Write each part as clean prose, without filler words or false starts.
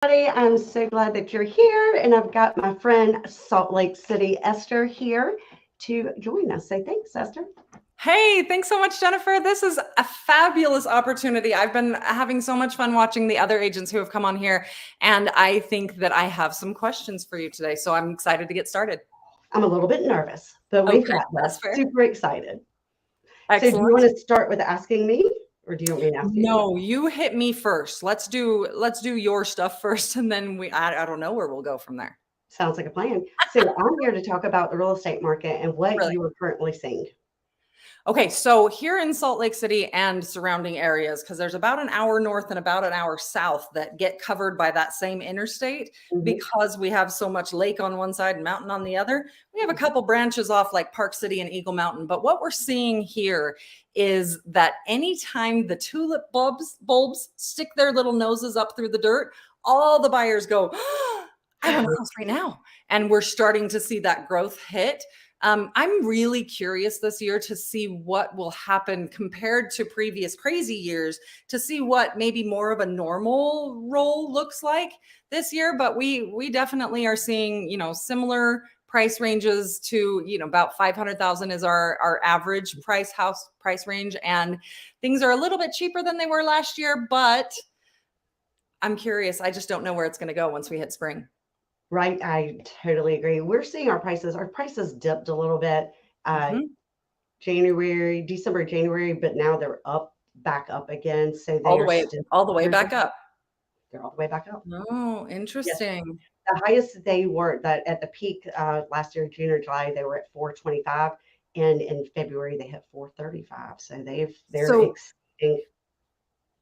I'm so glad that you're here, and I've got my friend Salt Lake City Esther here to join us. So thanks, Esther. Hey, thanks so much, Jennifer. This is a fabulous opportunity. I've been having so much fun watching the other agents who have come on here, and I think that I have some questions for you today. So I'm excited to get started. I'm a little bit nervous, but we've Okay, got that's this. fair. Super excited. So do you Excellent. want to start with asking me, or do you want me to ask you? No, you hit me first. Let's do your stuff first, and then I don't know where we'll go from there. Sounds like a plan. So I'm here to talk about the real estate market and what Really? you are currently seeing. Okay, so here in Salt Lake City and surrounding areas, because there's about an hour north and about an hour south that get covered by that same interstate, Mhm. because we have so much lake on one side and mountain on the other. We have a couple branches off like Park City and Eagle Mountain. But what we're seeing here is that anytime the tulip bulbs stick their little noses up through the dirt, all the buyers go, "Oh, I want a house right now." And we're starting to see that growth hit. I'm really curious this year to see what will happen compared to previous crazy years, to see what maybe more of a normal roll looks like this year. But we definitely are seeing, similar price ranges to, about 500,000 is our average house price range. And things are a little bit cheaper than they were last year, but I'm curious. I just don't know where it's going to go once we hit spring. Right, I totally agree. We're seeing our prices dipped a little bit, uh, Mhm. December, January, but now they're back up again. So they All the are way, still all the way back up. they're all the way back up. Oh, Yes, interesting. the highest they were that at the peak last year, June or July, they were at 425, and in February they hit 435. So they're So exceeding.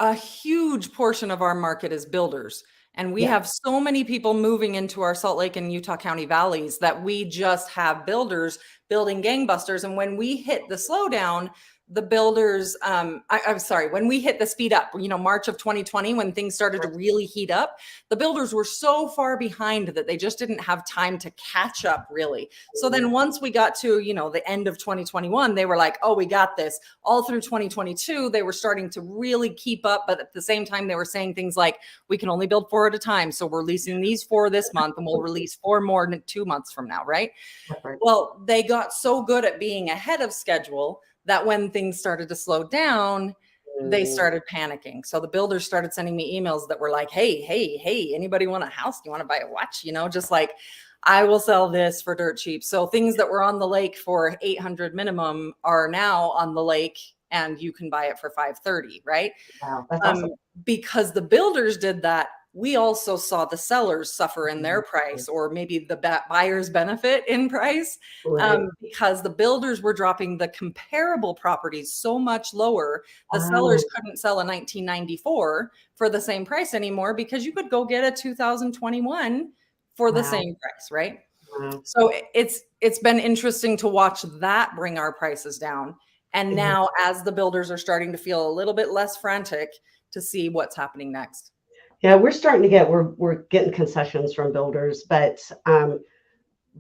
a huge portion of our market is builders. And we Yeah. have so many people moving into our Salt Lake and Utah County valleys that we just have builders building gangbusters. And when we hit the slowdown, the builders, I'm sorry, when we hit the speed up, March of 2020, when things started to really heat up, the builders were so far behind that they just didn't have time to catch up really. So then once we got to, the end of 2021, they were like, oh, we got this. All through 2022, they were starting to really keep up. But at the same time, they were saying things like, we can only build 4 at a time. So we're leasing these 4 this month and we'll release 4 more in 2 months from now, right? Right. Well, they got so good at being ahead of schedule that when things started to slow down, they Mm, started panicking. So the builders started sending me emails that were like, hey, anybody want a house? Do you want to buy a watch? Just like, I will sell this for dirt cheap. So things that were on the lake for 800 minimum are now on the lake and you can buy it for 530, right? wow, that's Um, awesome. because the builders did that, we also saw the sellers suffer in their price, or maybe the buyers benefit in price, Right. because the builders were dropping the comparable properties so much lower. The sellers Oh, couldn't sell a 1994 for the same price anymore because you could go get a 2021 for the wow, same price, right? wow. So it's been interesting to watch that bring our prices down. And Yeah. now as the builders are starting to feel a little bit less frantic, to see what's happening next. Yeah, we're getting concessions from builders, but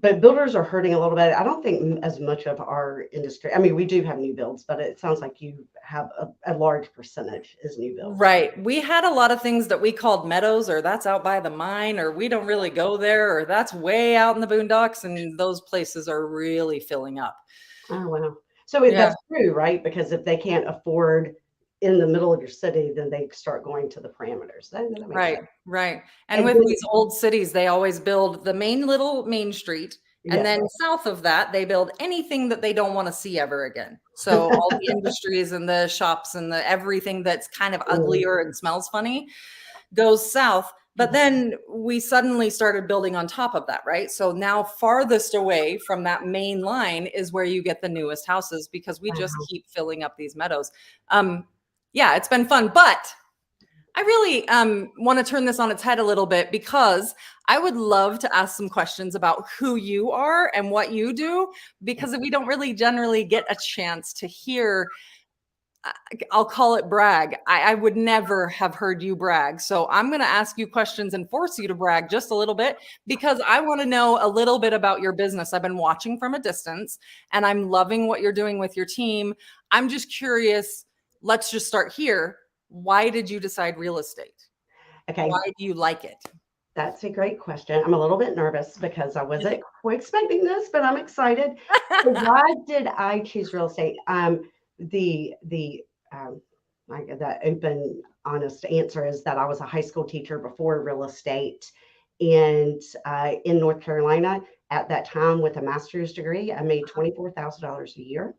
builders are hurting a little bit. I don't think as much of our industry. I mean, we do have new builds, but it sounds like you have a large percentage is new builds. Right. We had a lot of things that we called meadows, or that's out by the mine, or we don't really go there, or that's way out in the boondocks. And those places are really filling up. Oh wow. So Yeah. that's true, right? Because if they can't afford in the middle of your city, then they start going to the parameters. That makes Right, sense. right. And And with then these old cities, they always build the main street. And yes, then south of that, they build anything that they don't want to see ever again. So all the industries and the shops and the everything that's kind of Mm, uglier and smells funny goes south. But yes. then we suddenly started building on top of that, right? So now farthest away from that main line is where you get the newest houses because we just Wow. keep filling up these meadows. Yeah, it's been fun, but I really want to turn this on its head a little bit because I would love to ask some questions about who you are and what you do, because we don't really generally get a chance to hear. uh, I'll call it brag. I would never have heard you brag. So I'm going to ask you questions and force you to brag just a little bit because I want to know a little bit about your business. I've been watching from a distance and I'm loving what you're doing with your team. I'm just curious. Let's just start here. Why did you decide real estate? Okay. Why do you like it? That's a great question. I'm a little bit nervous because I wasn't quite expecting this, but I'm excited. So why did I choose real estate? The like the open, honest answer is that I was a high school teacher before real estate, and in North Carolina at that time with a master's degree, I made $24,000 a year,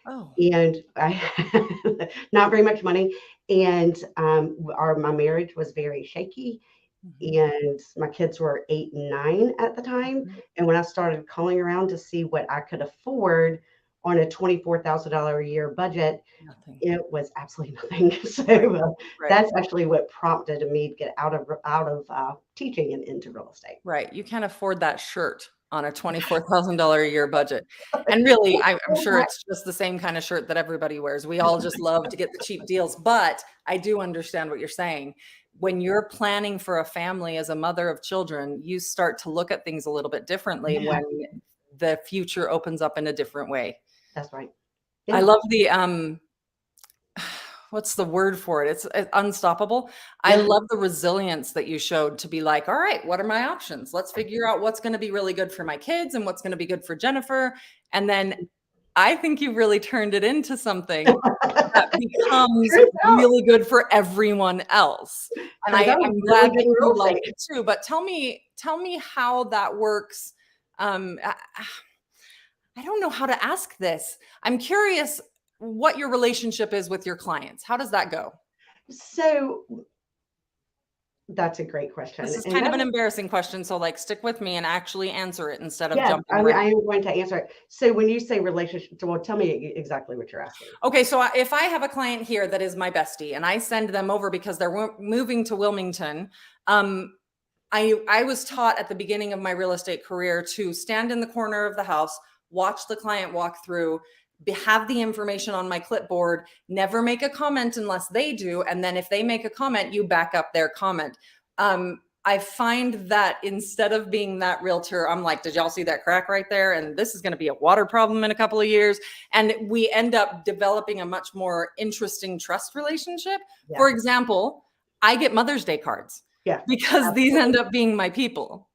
Oh. and I not very much money, and my marriage was very shaky, Mhm. and my kids were 8 and 9 at the time. Mhm. And when I started calling around to see what I could afford on a $24,000 a year budget, Nothing. it was absolutely nothing. Right. So Right. that's actually what prompted me to get out of teaching and into real estate. Right. You can't afford that shirt on a $24,000 a year budget. And really, I'm sure it's just the same kind of shirt that everybody wears. We all just love to get the cheap deals. But I do understand what you're saying. When you're planning for a family as a mother of children, you start to look at things a little bit differently Yeah, when the future opens up in a different way. that's right. I Yeah. love the what's the word for it? It's unstoppable. I Yeah. love the resilience that you showed to be like, all right, what are my options? Let's figure out what's going to be really good for my kids and what's going to be good for Jennifer. And then I think you really turned it into something that becomes Turns out, really good for everyone else. And turns out I'm I'm really glad good that in you real like estate. it too. But tell me how that works. Um, I, I don't know how to ask this. I'm curious what your relationship is with your clients. How does that go? So that's a great This question. is And kind of that an is, embarrassing question, so like stick with me and actually answer it instead of yes, jumping right. I am going to answer it. So when you say relationship, well, tell me exactly what you're asking. Okay, so if I have a client here that is my bestie and I send them over because they're moving to Wilmington, I was taught at the beginning of my real estate career to stand in the corner of the house, watch the client walk through, have the information on my clipboard, never make a comment unless they do, and then if they make a comment, you back up their comment. I find that instead of being that realtor, I'm like, did y'all see that crack right there? And this is going to be a water problem in a couple of years. And we end up developing a much more interesting trust relationship. Yeah. For example, I get Mother's Day cards Yeah. because these end up being my people.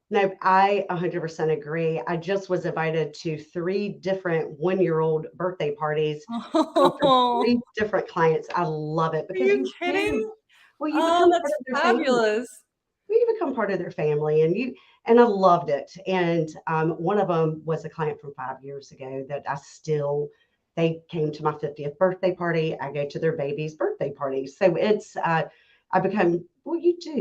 No, I 100% agree. I just was invited to 3 different one-year-old birthday parties for Oh, 3 different clients. I love it are because you you do. kidding? Well, you Oh, become part that's of their family. fabulous. Well, you become part of their family, and I loved it. And one of them was a client from 5 years ago that they came to my 50th birthday party. I go to their baby's birthday party. So it's I become well, you do.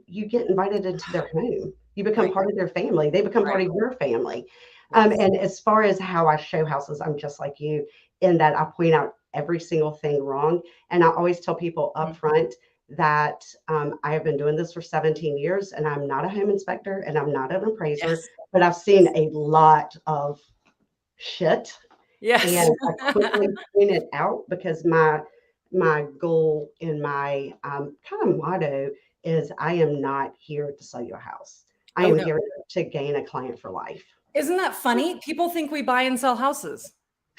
You get invited into their home. You become Right, part of their family. They become part right. of your family. Yes. And as far as how I show houses, I'm just like you in that I point out every single thing wrong. And I always tell people up Mhm. front that I have been doing this for 17 years and I'm not a home inspector and I'm not an appraiser, Yes. but I've seen a lot of shit, Yes. and I quickly point it out because my goal and my kind of motto is I am not here to sell you a house. I Oh, am no. here to gain a client for life. Isn't that funny? People think we buy and sell houses.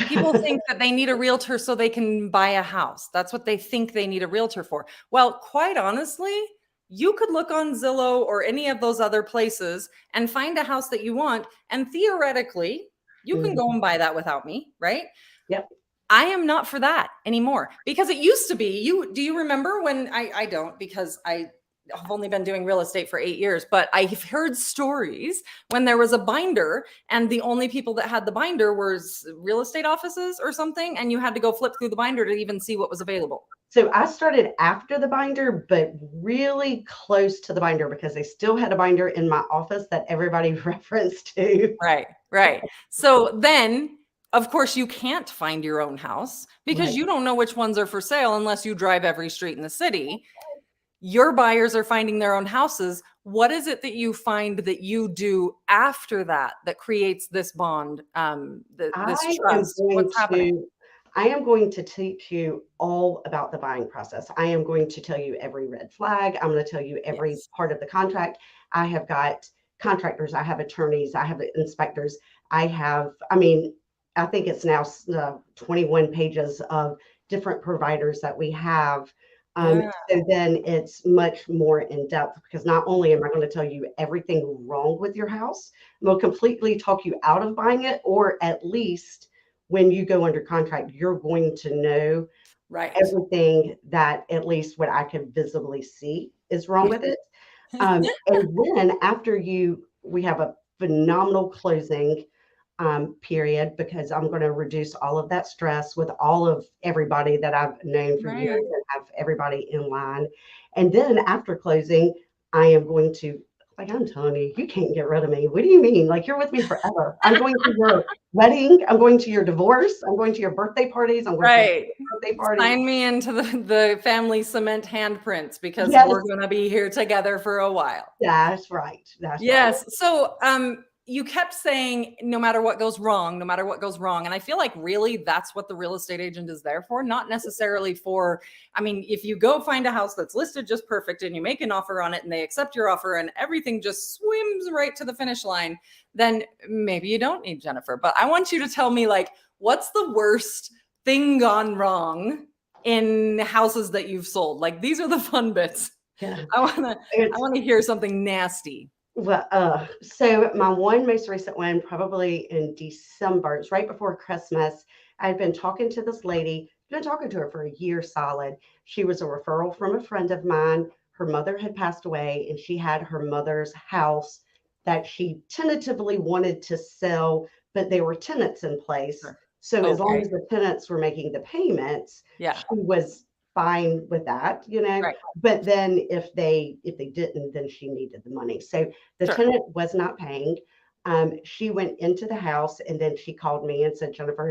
People think that they need a realtor so they can buy a house. That's what they think they need a realtor for. Well, quite honestly, you could look on Zillow or any of those other places and find a house that you want. And theoretically, you can go Mhm. and buy that without me, right? Yep. I am not for that anymore because it used to be do you remember when I don't because I've only been doing real estate for 8 years, but I've heard stories when there was a binder and the only people that had the binder was real estate offices or something, and you had to go flip through the binder to even see what was available. So I started after the binder, but really close to the binder because they still had a binder in my office that everybody referenced to. Right, right. So then, of course, you can't find your own house because Right. you don't know which ones are for sale unless you drive every street in the city. Your buyers are finding their own houses. What is it that you find that you do after that that creates this bond, this I am trust? going What's happening? to I am going to teach you all about the buying process. I am going to tell you every red flag. I'm going to tell you every Yes. part of the contract. I have got contractors, I have attorneys, I have inspectors. I mean, I think it's now 21 pages of different providers that we have Yeah. So then it's much more in depth because not only am I going to tell you everything wrong with your house, I'm going to completely talk you out of buying it, or at least when you go under contract, you're going to know Right. everything that at least what I can visibly see is wrong with it. And then after we have a phenomenal closing period because I'm going to reduce all of that stress with all of everybody that I've known for years Right. and have everybody in line. And then after closing, I am going to, like I'm telling you, you can't get rid of me. What do you mean? Like you're with me forever. I'm going to your wedding. I'm going to your divorce. I'm going to your birthday parties. I'm going to your Right. birthday parties. Sign me into the family cement handprints because Yes, we're gonna be here together for a while. that's right. That's right. Yes. So, you kept saying no matter what goes wrong, no matter what goes wrong. And I feel like really that's what the real estate agent is there for, not necessarily for, I mean, if you go find a house that's listed just perfect and you make an offer on it and they accept your offer and everything just swims right to the finish line, then maybe you don't need Jennifer. But I want you to tell me, like, what's the worst thing gone wrong in houses that you've sold? Like, these are the fun bits. Yeah. I want to hear something nasty. Well, so my one most recent one, probably in December, it's right before Christmas. I'd been talking to this lady, been talking to her for a year solid. She was a referral from a friend of mine. Her mother had passed away, and she had her mother's house that she tentatively wanted to sell, but there were tenants in place. Sure. So as long Okay. as the tenants were making the payments, Yeah. she was fine with that, Right. But then if they didn't, then she needed the money. So the Sure. tenant was not paying. She went into the house and then she called me and said, Jennifer,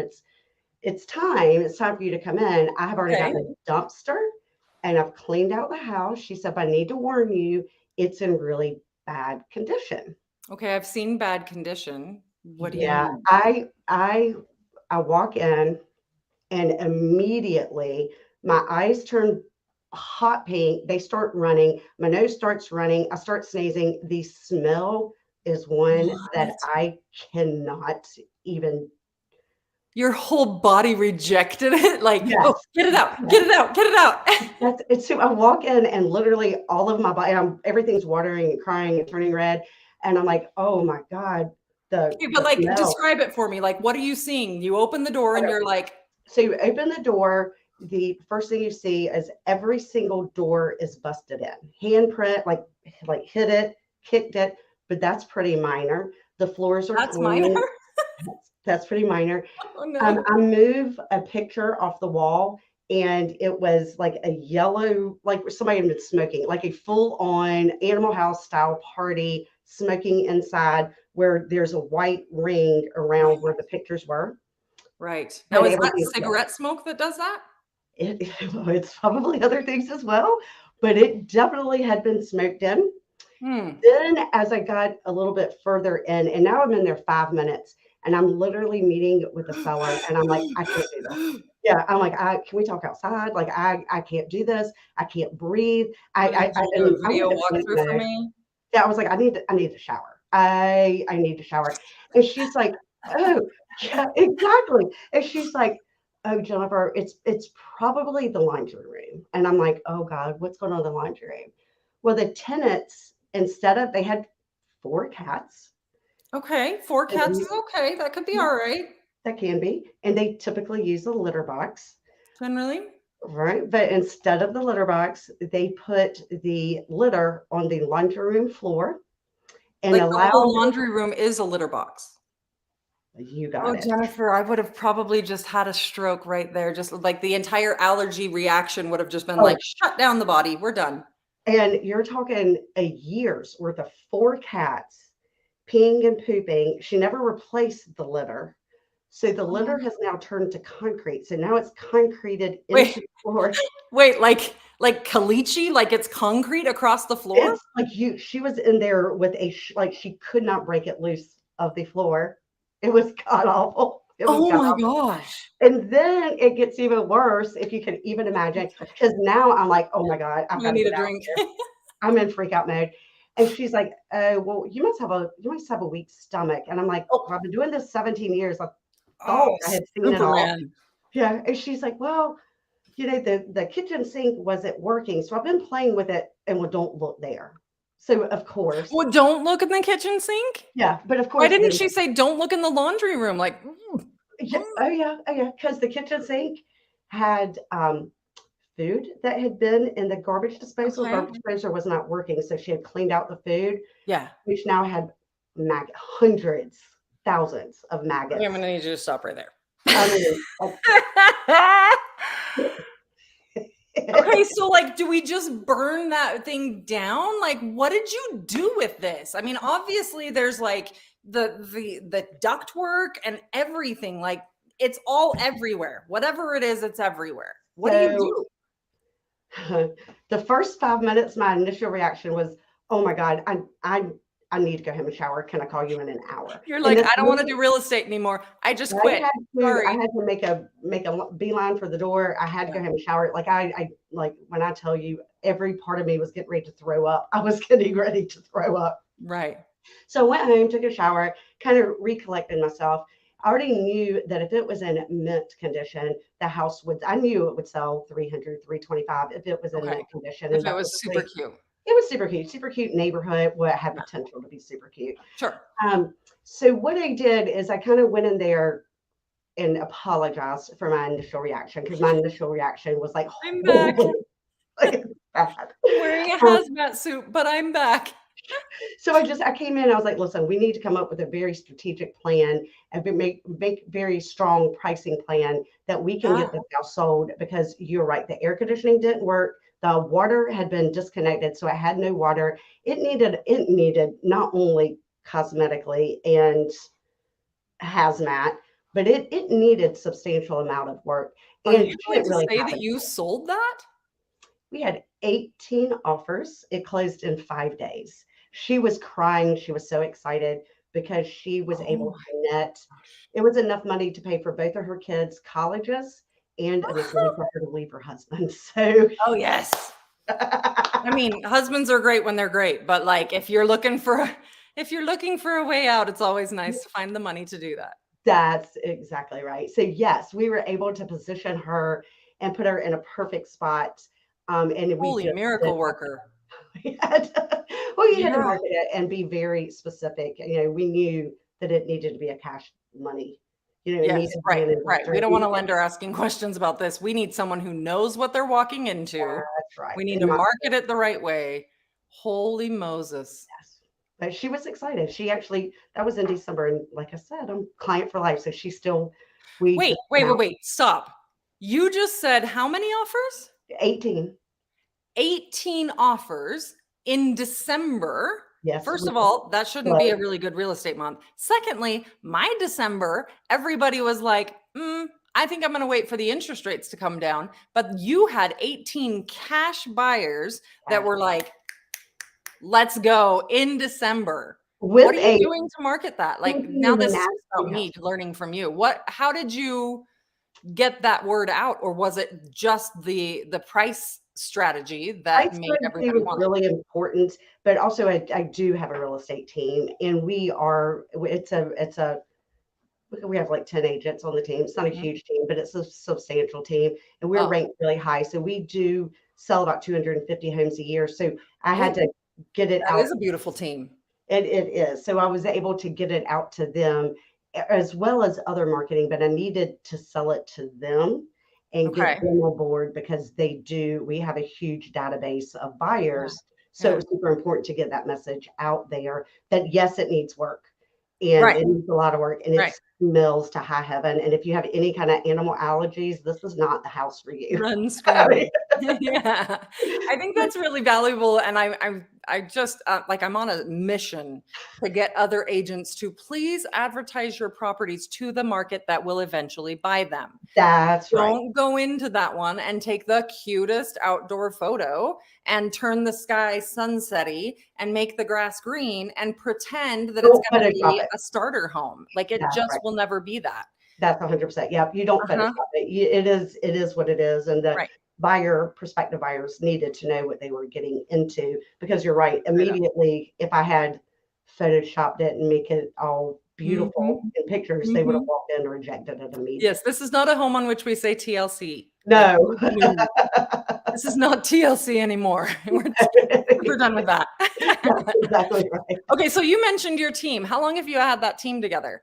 it's time. It's time for you to come in. I have already Okay. gotten a dumpster and I've cleaned out the house. She said, but I need to warn you, it's in really bad condition. Okay. I've seen bad condition. What do you Yeah, mean? I walk in and immediately my eyes turn hot pink. They start running. My nose starts running. I start sneezing. The smell is one that What? I cannot even. Your whole body rejected it? Like, oh, Yes, get it out, yes. get it out, get it out. That's it's so I walk in and literally all of my body, everything's watering and crying and turning red, and I'm like, oh my god, the Okay, but the like smell. describe it for me. Like, what are you seeing? You open the door and you're like, So you open the door. The first thing you see is every single door is busted in. Handprint, like hit it, kicked it, but that's pretty minor. The floors are that's minor. clean. That's pretty minor. Oh no. I move a picture off the wall, and it was like a yellow, like somebody had been smoking, like a full-on Animal House style party, smoking inside where there's a white ring Right. around where the pictures were, Right. Now, but is that everything's cigarette smoke that does that? it's probably other things as well, but it definitely had been smoked in. Hmm. Then as I got a little bit further in, and now I'm in there 5 minutes, and I'm literally meeting with the seller, and I'm like, I can't do this. Yeah, I'm like, can we talk outside? Like, I can't do this. I can't breathe. You need I you to do and a I video went to panic walkthrough for mode. me? Yeah, I was like, I need to shower. I need to shower. And she's like, oh, yeah, exactly. And she's like, oh, Jennifer, it's probably the laundry room. And I'm like, oh God, what's going on in the laundry room? Well, the tenants, they had 4 cats. Okay, 4 And cats they is okay. That could be yeah, all right. that can be. And they typically use a litter box, Generally. right? But instead of the litter box, they put the litter on the laundry room floor and Like the whole allowed laundry room is a litter box. you Oh, got it. Jennifer, I would have probably just had a stroke right there. Just like the entire allergy reaction would have just been like, Oh, shut down the body. We're done. and you're talking a year's worth of 4 cats peeing and pooping. She never replaced the litter. So the litter has now turned to concrete. So now it's concreted Wait, into the floor. wait, like caliche, like it's concrete across the floor? It's like she was in there with like she could not break it loose of the floor. It was god awful. It was Oh god my awful. gosh. And then it gets even worse if you can even imagine. Because now I'm like, oh my God, I've I got to need get a out drink. of here. I'm in freak out mode. And she's like, oh, well, you must have a weak stomach. And I'm like, Oh, well, I've been doing this 17 years. I oh, thought I had seen it all. Superman. Yeah. And she's like, well, the kitchen sink wasn't working. So I've been playing with it and well, don't look there. So of course, Well, don't look in the kitchen sink. yeah, but of Why course, didn't then, she say don't look in the laundry room? Like, yeah, oh yeah, because the kitchen sink had food that had been in the garbage disposal. okay. Garbage disposer was not working, so she had cleaned out the food, Yeah. which now had hundreds, thousands of Okay, maggots. I'm gonna need you to stop right there. I mean, Okay, so like, do we just burn that thing down? Like, what did you do with this? I mean, obviously, there's like the duct work and everything. Like, it's all everywhere. Whatever it is, it's everywhere. What do you do? The first 5 minutes, my initial reaction was, "Oh my God, I need to go home and shower. Can I call you in an hour?" You're And like, this I don't want to do real estate anymore. I just quit. I Sorry. had to make a beeline for the door. I had to go home and shower. Like I like when I tell you, every part of me was getting ready to throw up. I was getting ready to throw up. Right. So I went home, took a shower, kind of recollected myself. I already knew that if it was in mint condition, the house would, I knew it would sell 300, 325 if it was in Okay. mint condition. If And it that was super cute. it was super cute neighborhood, what had potential to be super cute. Sure. So what I did is I kind of went in there and apologized for my initial reaction because my initial reaction was like, I'm back. like, bad. I'm wearing a hazmat suit, but I'm back. So I came in, I was like, listen, we need to come up with a very strategic plan and make very strong pricing plan that we can get this house sold because you're right. The air conditioning didn't work. The water had been disconnected. So I had no water. It needed not only cosmetically and hazmat, but it needed substantial amount of work. Are And you she going didn't to really say have that it. you sold that? We had 18 offers. It closed in 5 days. She was crying. She was so excited because she was able to net. It was enough money to pay for both of her kids' colleges, and it was money for her to leave her husband. So, Oh, yes. I mean, husbands are great when they're great, but like if you're looking for a way out, it's always nice to find the money to do that. that's exactly right. So, yes, we were able to position her and put her in a perfect spot. And we Holy just miracle worker. we had to, well, you had to Yeah. market it and be very specific. We knew that it needed to be a cash money. It Yes, needed to be right, an right. investor. We don't want a lender asking questions about this. We need someone who knows what they're walking into. That's right. We need And to not market it the right way. Holy Moses. yes. But she was excited. She actually, that was in December. And like I said, I'm client for life. So she's still, we just Wait. Stop. You just said how many offers? 18. 18 offers in December. Yes. First of all, that shouldn't be a really good real estate month. Secondly, my December, everybody was like, I think I'm going to wait for the interest rates to come down. But you had 18 cash buyers that were like, let's go in December. What are you doing to market that? Like now this is about me learning from you. How did you get that word out? Or was it just the price strategy that made everybody want it? Really important, but also I do have a real estate team and we have like 10 agents on the team. It's not a huge team, but it's a substantial team and we're ranked really high. So we do sell about 250 homes a year. So I had to get it out. That is a beautiful team. It is. So I was able to get it out to them as well as other marketing, but I needed to sell it to them and get them on board because we have a huge database of buyers. So it was super important to get that message out there that yes, it needs work and it needs a lot of work and it smells to high heaven. And if you have any kind of animal allergies, this is not the house for you. Run screaming. Yeah, I think that's really valuable. And I just like I'm on a mission to get other agents to please advertise your properties to the market that will eventually buy them. That's right. Don't go into that one and take the cutest outdoor photo and turn the sky sunsetty and make the grass green and pretend that it's going to be a starter home. Like it just will never be that. That's 100%. Yeah, you don't Photoshop it. It is what it is. And the prospective buyers needed to know what they were getting into because you're right. Immediately, if I had photoshopped it and make it all beautiful in pictures, they would have walked in and rejected it immediately. Yes, this is not a home on which we say TLC. No. No, this is not TLC anymore. We're done with that. That's exactly right. Okay, so you mentioned your team. How long have you had that team together?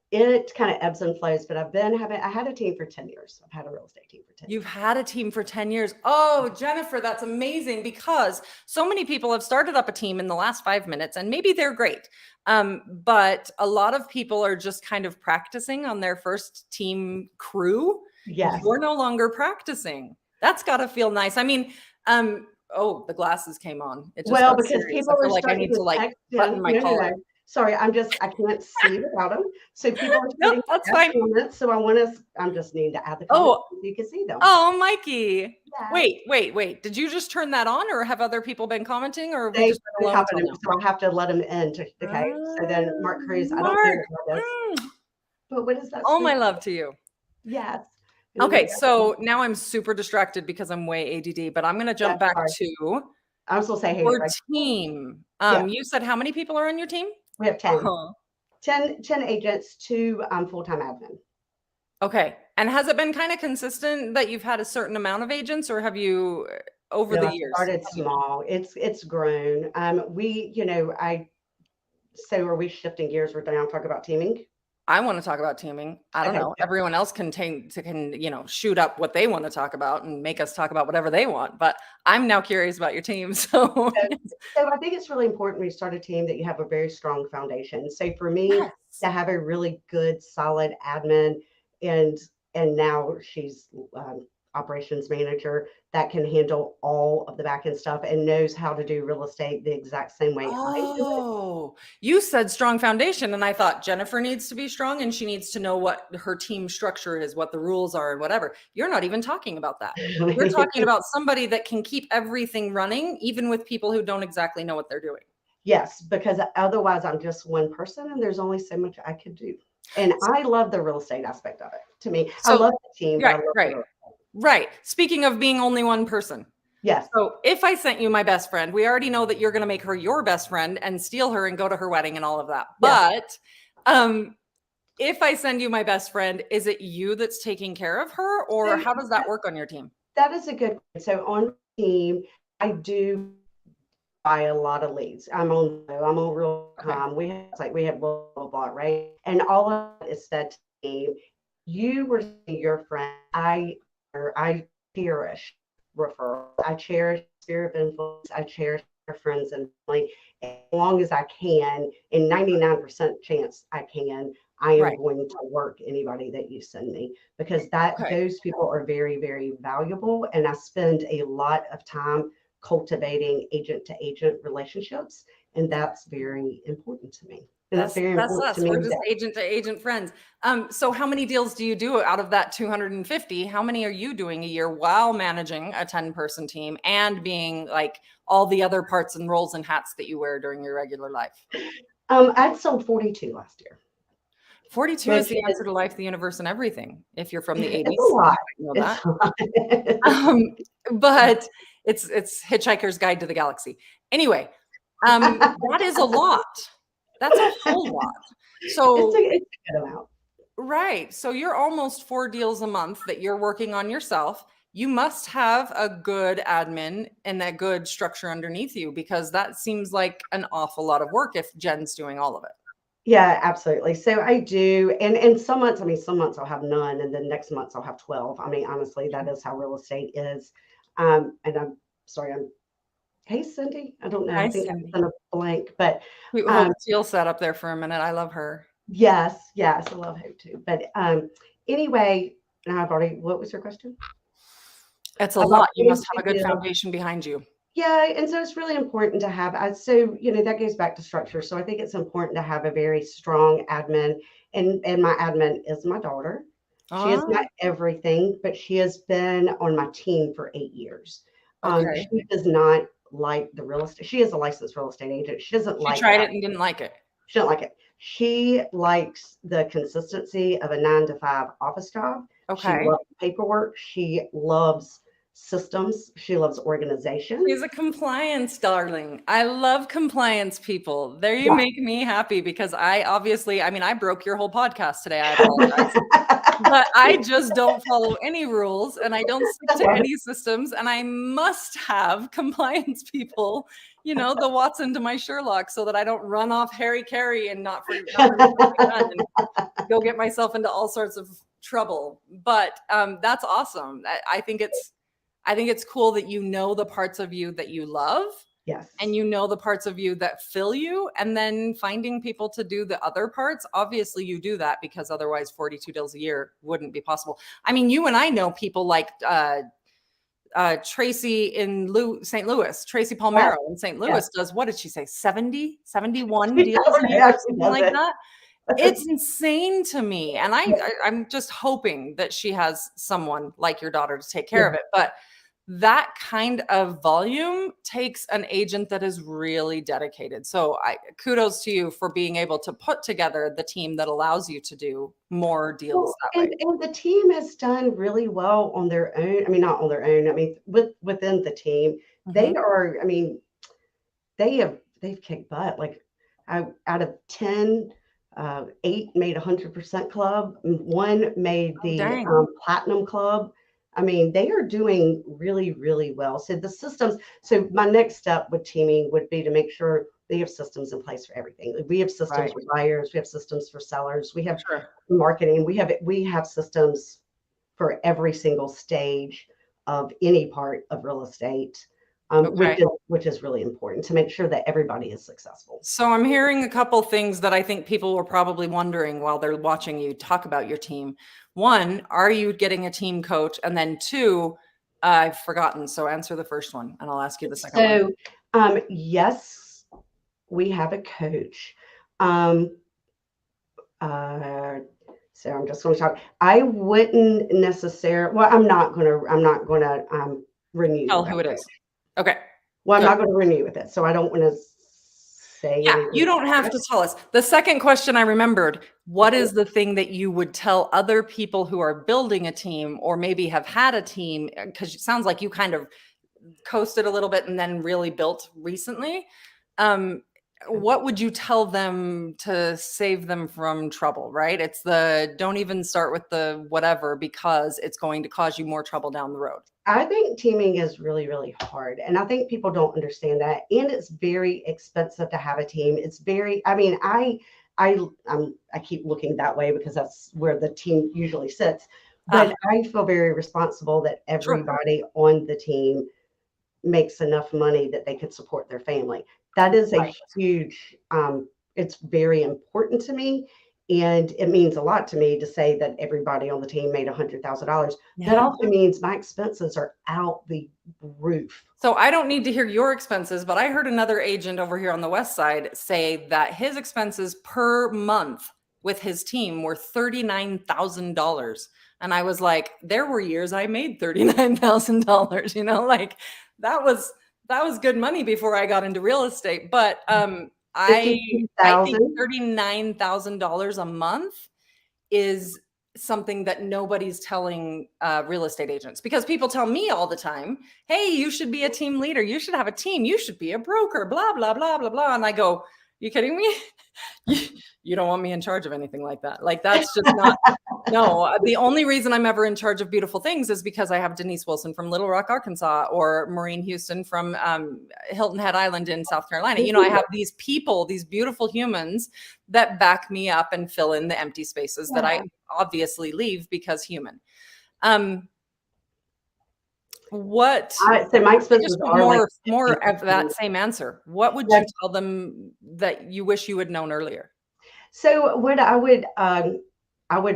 It kind of ebbs and flows, but I had a team for 10 years. I've had a real estate team for 10 years. You've had a team for 10 years. Oh, Jennifer, that's amazing, because so many people have started up a team in the last 5 minutes, and maybe they're great. But a lot of people are just kind of practicing on their first team crew. Yes. You're no longer practicing. That's got to feel nice. I mean, oh, the glasses came on. It just Well, got because serious. people I are feel like I starting need to like text in. button my No, collar. Sorry, I can't see without them. So people are Nope, that's fine. comments. So I'm just needing to add the Oh. comments so you can see them. Oh, Mikey. Yeah. Wait. Did you just turn that on, or have other people been commenting, or have we They just been alone till now? so I have to let them in. Okay. So then Mark Cruz, I don't know what this. But what is that? Oh, my love to you. Yes. Okay, so now I'm super distracted because I'm way ADD, but I'm going to jump back to I'm supposed to say, hey, your team. You said how many people are on your team? We have 10. Uh-huh. 10 agents, 2 full-time admin. Okay. And has it been kind of consistent that you've had a certain amount of agents, or have you over the years? Started small. It's grown. So are we shifting gears? We're now talking about teaming. I want to talk about teaming. I don't know. Everyone else can shoot up what they want to talk about and make us talk about whatever they want. But I'm now curious about your team. So I think it's really important when you start a team that you have a very strong foundation. So for me, to have a really good, solid admin, and now she's operations manager that can handle all of the back end stuff and knows how to do real estate the exact same way I do. Oh, you said strong foundation, and I thought Jennifer needs to be strong and she needs to know what her team structure is, what the rules are, and whatever. You're not even talking about that. You're talking about somebody that can keep everything running, even with people who don't exactly know what they're doing. Yes, because otherwise I'm just one person and there's only so much I could do. And I love the real estate aspect of it. To me, I love the team. Right. Speaking of being only one person. Yes. So if I sent you my best friend, we already know that you're going to make her your best friend and steal her and go to her wedding and all of that. Yes. But if I send you my best friend, is it you that's taking care of her, or how does that work on your team? That is a good question. So on team, I do buy a lot of leads. I'm on Real.com. We have blah, blah, blah, right? And all of it is said to me, you were your friend. I cherish referrals. I cherish spirit of influence. I cherish our friends and family. As long as I can, in 99% chance I can, I am going to work anybody that you send me, because those people are very, very valuable. And I spend a lot of time cultivating agent to agent relationships. And that's very important to me. And that's very important us. to me. We're just agent to agent friends. So how many deals do you do out of that 250? How many are you doing a year while managing a 10-person team and being like all the other parts and roles and hats that you wear during your regular life? I'd sold 42 last year. 42 is the answer to life, the universe, and everything. If you're from the 80s, it's a lot. You know that. But it's Hitchhiker's Guide to the Galaxy. Anyway, that is a lot. That's a whole lot. So it's a good amount. Right. So you're almost 4 deals a month that you're working on yourself. You must have a good admin and that good structure underneath you, because that seems like an awful lot of work if Jen's doing all of it. Yeah, absolutely. So I do. And some months I'll have none, and then next month I'll have 12. I mean, honestly, that is how real estate is. And I'm sorry, hey, Cindy. I don't know. Hi, I think Cindy. I'm in a blank, but She'll set up there for a minute. I love her. Yes, I love her too. But anyway, what was your question? It's a lot. You must have a good foundation behind you. Yeah, and so it's really important to have, that goes back to structure. So I think it's important to have a very strong admin, and my admin is my daughter. She is not everything, but she has been on my team for 8 years. She does not like the real estate. She is a licensed real estate agent. She doesn't like it. She tried it and didn't like it. She didn't like it. She likes the consistency of a 9-to-5 office job. Okay. She loves paperwork. She loves systems. She loves organization. She's a compliance darling. I love compliance people. You make me happy, because I broke your whole podcast today. I apologize. but I just don't follow any rules and I don't stick to any systems. And I must have compliance people, you know, the Watson to my Sherlock, so that I don't run off Harry Carey and not forget my gun and go get myself into all sorts of trouble. But that's awesome. I think it's cool that you know the parts of you that you love. Yes. And you know the parts of you that fill you, and then finding people to do the other parts. Obviously you do that because otherwise 42 deals a year wouldn't be possible. I mean, you and I know people like Tracy in St. Louis, Tracy Palmero in St. Louis does, what did she say? 70, 71 deals a year or something like that. It's insane to me. And I'm just hoping that she has someone like your daughter to take care of it. But that kind of volume takes an agent that is really dedicated. So kudos to you for being able to put together the team that allows you to do more deals that way. And the team has done really well on their own. I mean, not on their own. I mean, within the team, they are, I mean, they've kicked butt. Like out of 10, 8 made 100% club. 1 made the platinum club. I mean, they are doing really, really well. So the systems, so my next step with teaming would be to make sure they have systems in place for everything. We have systems for buyers, we have systems for sellers, we have marketing, we have systems for every single stage of any part of real estate. Which is really important to make sure that everybody is successful. So I'm hearing a couple things that I think people were probably wondering while they're watching you talk about your team. 1, are you getting a team coach? And then 2, I've forgotten. So answer the first one and I'll ask you the second one. So yes, we have a coach. So I'm just going to talk. I wouldn't necessarily, well, I'm not going to renew. Tell who it is. Okay. Well, I'm not going to renew with it, so I don't want to say. Yeah, you don't have to tell us. The second question I remembered, what is the thing that you would tell other people who are building a team or maybe have had a team? Because it sounds like you kind of coasted a little bit and then really built recently. What would you tell them to save them from trouble, right? It's don't even start with the whatever, because it's going to cause you more trouble down the road. I think teaming is really, really hard. And I think people don't understand that. And it's very expensive to have a team. It's very, I mean, I keep looking that way because that's where the team usually sits. But I feel very responsible that everybody on the team makes enough money that they could support their family. That is a huge, it's very important to me. And it means a lot to me to say that everybody on the team made $100,000. That also means my expenses are out the roof. So I don't need to hear your expenses, but I heard another agent over here on the West Side say that his expenses per month with his team were $39,000. And I was like, there were years I made $39,000, you know, like that was good money before I got into real estate. But I think $39,000 a month is something that nobody's telling real estate agents, because people tell me all the time, hey, you should be a team leader. You should have a team. You should be a broker, blah, blah, blah, blah, blah. And I go, you kidding me? You don't want me in charge of anything like that. Like, that's just not, no. The only reason I'm ever in charge of beautiful things is because I have Denise Wilson from Little Rock, Arkansas, or Maureen Houston from Hilton Head Island in South Carolina. You know, I have these people, these beautiful humans that back me up and fill in the empty spaces that I obviously leave because human. So my expenses are more of that same answer. What would you tell them that you wish you had known earlier? So what I would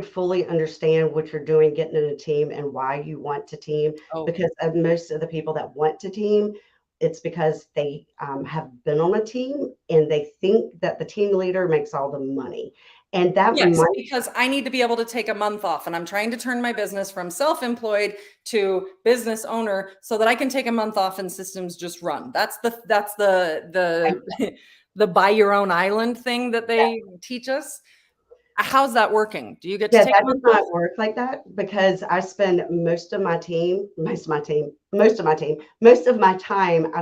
fully understand what you're doing, getting in a team, and why you want to team. Because most of the people that want to team, it's because they have been on a team and they think that the team leader makes all the money. And that because I need to be able to take a month off, and I'm trying to turn my business from self-employed to business owner so that I can take a month off and systems just run. That's the the buy your own island thing that they teach us. How's that working? Do you get to take a month off? That does not work like that, because I spend most of my time I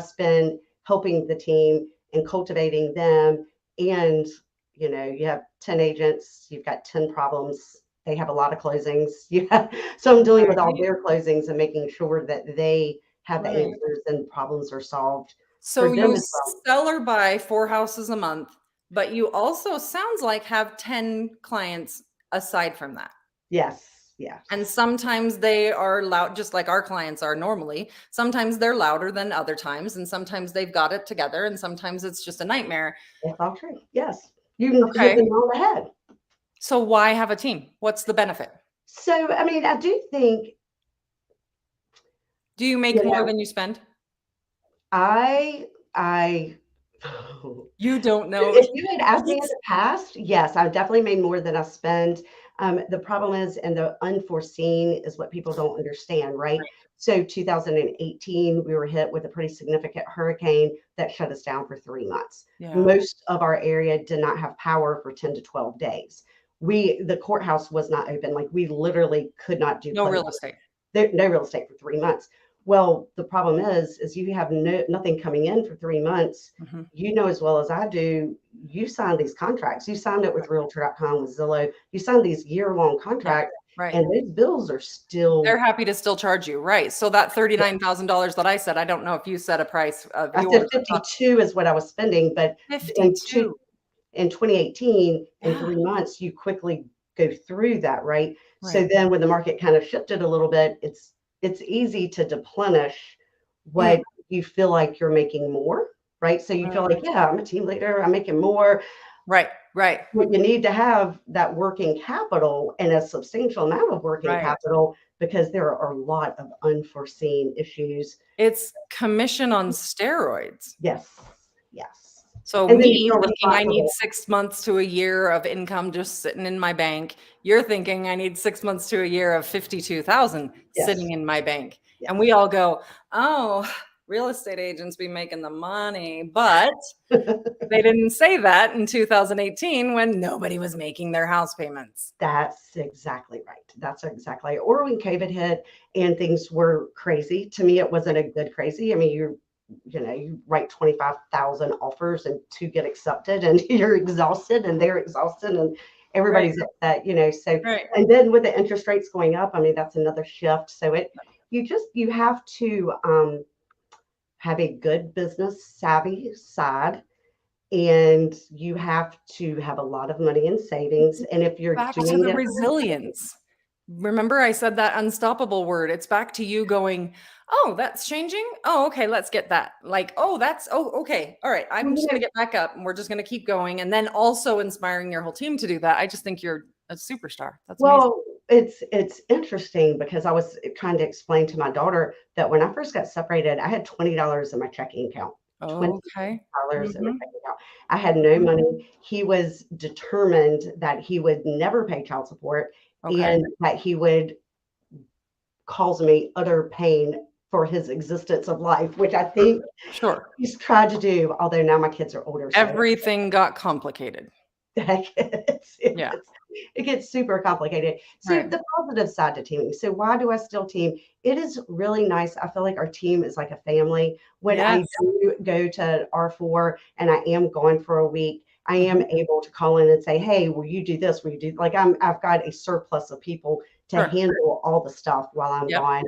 spend helping the team and cultivating them. And you know, you have 10 agents, you've got 10 problems. they have a lot of closings. Yeah. So I'm dealing with all Right. their closings and making sure that they have the Right. answers and problems are solved So for them you as well. sell or buy 4 houses a month, but you also sounds like have 10 clients aside from that. Yes. And Yes. sometimes they are loud, just like our clients are normally. Sometimes they're louder than other times, and sometimes they've got it together, and sometimes it's just a nightmare. It's all true. Yes. You can hit Okay. the nail on the head. So why have a team? What's the benefit? So, I mean, I do think, Do you make you more know, than you spend? I You don't know. if you had asked me in the past, yes, I've definitely made more than I spend. The problem is, and the unforeseen is what people don't understand, right? Right. So 2018, we were hit with a pretty significant hurricane that shut us down for 3 months. Yeah. Most of our area did not have power for 10 to 12 days. The courthouse was not open. Like we literally could not do No closing. real estate. No real estate for 3 months. Well, the problem is you have nothing coming in for 3 months. Mhm. You know as well as I do, you signed these contracts. You signed it with Realtor.com, with Zillow. You signed these year-long Yeah. contracts, Right. and those bills are They're still. happy to still charge you, right? So that $39,000 that I said, I don't know if you set a price of I said yours. 52 is what I was spending, but in two 52. in 2018, in Yeah. 3 months, you quickly go through that, right? So Right. then when the market kind of shifted a little bit, it's easy to deplenish Mm. what you feel like you're making more, right? So you feel Mm. like, yeah, I'm a team leader, I'm making more. Right. Right. But you need to have that working capital and a substantial amount of working Right. capital because there are a lot of unforeseen issues. It's commission on steroids. Yes, yes. So And then you me feel thinking I need responsible. 6 months to a year of income just sitting in my bank. You're thinking I need 6 months to a year of 52,000 Yes, sitting in my bank. And yes. we all go, "Oh, real estate agents be making the money." But they didn't say that in 2018 when nobody was making their house payments. That's exactly right. That's exactly. Or when COVID hit and things were crazy. To me, it wasn't a good crazy. I mean, you write 25,000 offers and two get accepted, and you're exhausted, and they're exhausted, and Right, everybody's upset. So, right. and then with the interest rates going up, I mean, that's another shift. So you have to have a good business savvy side, and you have to have a lot of money in savings. And if you're Back to doing the it, resilience. Remember I said that unstoppable word. It's back to you going, "Oh, that's changing? Oh, okay, let's get that." Like, "Oh, okay. All right. well, I'm just gonna get back up and we're just gonna keep going." And then also inspiring your whole team to do that. I just think you're a superstar. That's amazing. well, it's interesting because I was trying to explain to my daughter that when I first got separated, I had $20 in my checking account. $20 Okay. in my Mhm, checking account. I had no mhm. money. He was determined that he would never pay child support Okay. and that he would cause me utter pain for his existence of life, which I Sure. think Sure. he's tried to do, although now my kids are older, so Everything got complicated. it Yeah. gets it gets super complicated. So Right. the positive side to teaming. So why do I still team? It is really nice. I feel like our team is like a family. When I Yes. do go to R4 and I am gone for a week, I am Mhm. able to call in and say, "Hey, will you do this? Will you do?" Like I've got a surplus of people to Sure. handle all the stuff while I'm Yep. gone.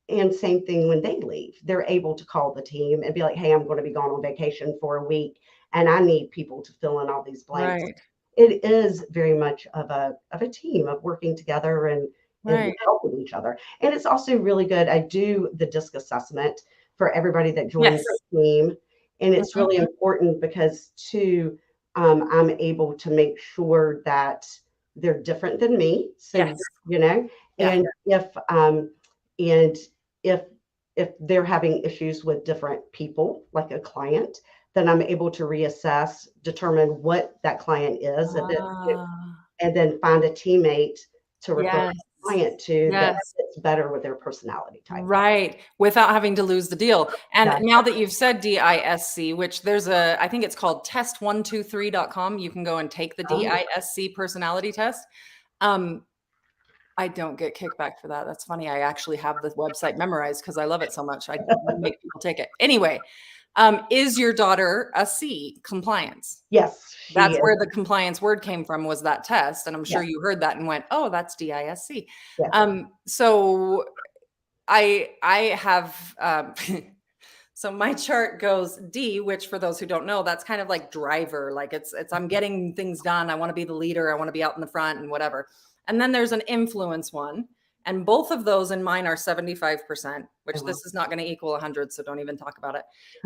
And same thing when they leave. They're able to call the team and be like, "Hey, I'm going to be gone on vacation for a week and I need people to fill in all these blanks." Right. It is very much of a team of working together and Right. helping each other. And it's also really good. I do the DISC assessment for everybody that joins Yes. the team. And it's Mhm. really important because too, I'm able to make sure that they're different than me. So, Yes. you know, Yeah. and and if if they're having issues with different people, like a client, then I'm able to reassess, determine what that client is, Ah. and then find a teammate to refer Yes. the client to that Yes. fits better with their personality type. Right, without having to lose the deal. And That's now that you've said DISC, which there's I think it's called test123.com. You can go and take the oh, DISC personality test. Um, I don't get kickback for that. That's funny. I actually have the website memorized because I love it so much. I make people take it. Anyway, Is your daughter a C, compliance? Yes, she That's is. where the compliance word came from, was that test. And I'm sure Yes, you heard that and went, oh, that's DISC. yes. So I have so my chart goes D, which for those who don't know, that's kind of like driver. Like it's I'm getting things done. I want to be the leader. I want to be out in the front and whatever. And then there's an influence one. And both of those in mine are 75%, which Oh, wow. this is not going to equal 100. So don't even talk about it.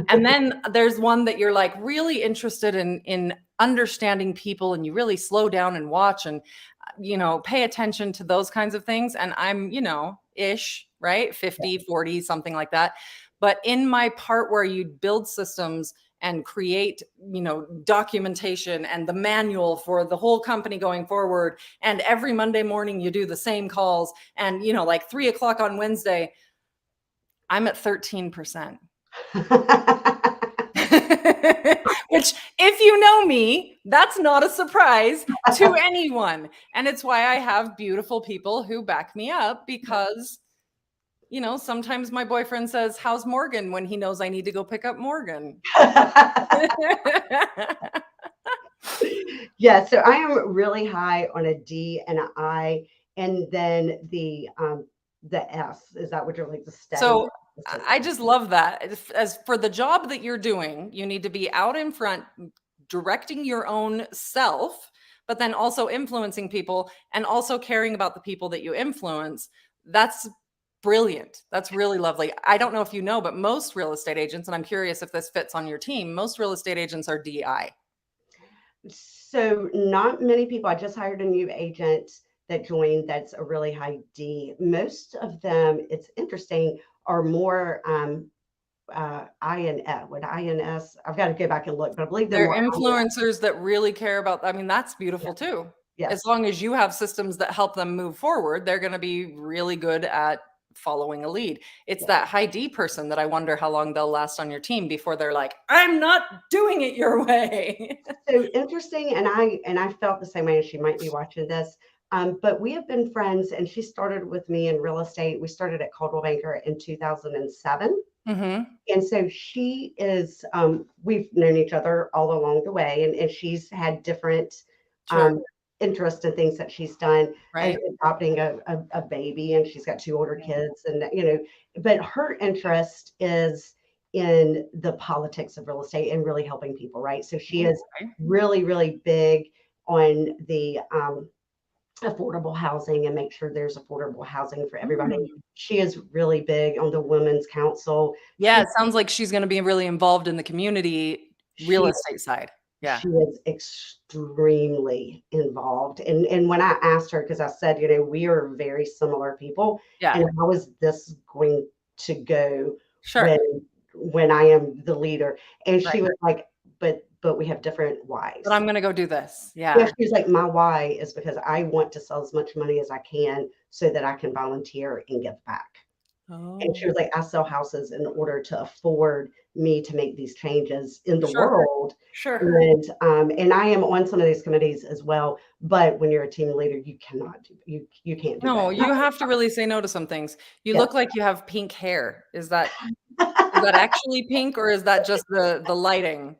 And then there's one that you're like really interested in understanding people, and you really slow down and watch and, pay attention to those kinds of things. And I'm, ish, right? 50, 40, something like that. But in my part where you build systems and create, documentation and the manual for the whole company going forward, and every Monday morning you do the same calls, and, like 3 o'clock on Wednesday, I'm at 13%. Which, if you know me, that's not a surprise to anyone. And it's why I have beautiful people who back me up, because sometimes my boyfriend says, how's Morgan, when he knows I need to go pick up Morgan. Yeah, so I am really high on a D and an I, and then the S. Is that what you're like, the steady? So I just love that. As for the job that you're doing, you need to be out in front, directing your own self, but then also influencing people and also caring about the people that you influence. That's brilliant. That's really lovely. I don't know if you know, but most real estate agents, and I'm curious if this fits on your team, most real estate agents are DI. So not many people. I just hired a new agent that joined that's a really high D. Most of them, it's interesting, are more INS. What INS? I've got to go back and look, but I believe They're more influencers that really care about, that's beautiful too. Yes. As long as you have systems that help them move forward, they're going to be really good at following a lead. It's that high D person that I wonder how long they'll last on your team before they're like, I'm not doing it your way. So interesting. And I felt the same way, and she might be watching this. But we have been friends, and she started with me in real estate. We started at Coldwell Banker in 2007. Mm-hmm. And so she is, we've known each other all along the way, and she's had different interest in things that she's done, right, adopting a baby, and she's got 2 older kids, and but her interest is in the politics of real estate and really helping people, right? So she is really, really big on the affordable housing and make sure there's affordable housing for everybody. She is really big on the Women's Council. Yeah, it sounds like she's going to be really involved in the community real estate side. Yeah. She is extremely involved. And when I asked her, because I said, we are very similar people. Yeah. And how is this going to go sure. when I am the leader? And she was like, but we have different whys. But I'm going to go do this. Yeah. Yeah. She's like, my why is because I want to sell as much money as I can so that I can volunteer and give back. Oh. And she was like, I sell houses in order to afford me to make these changes in the world. Sure. And I am on some of these committees as well. But when you're a team leader, you cannot do you can't do no, that. You have to really say no to some things. You look like you have pink hair. Is that actually pink, or is that just the lighting?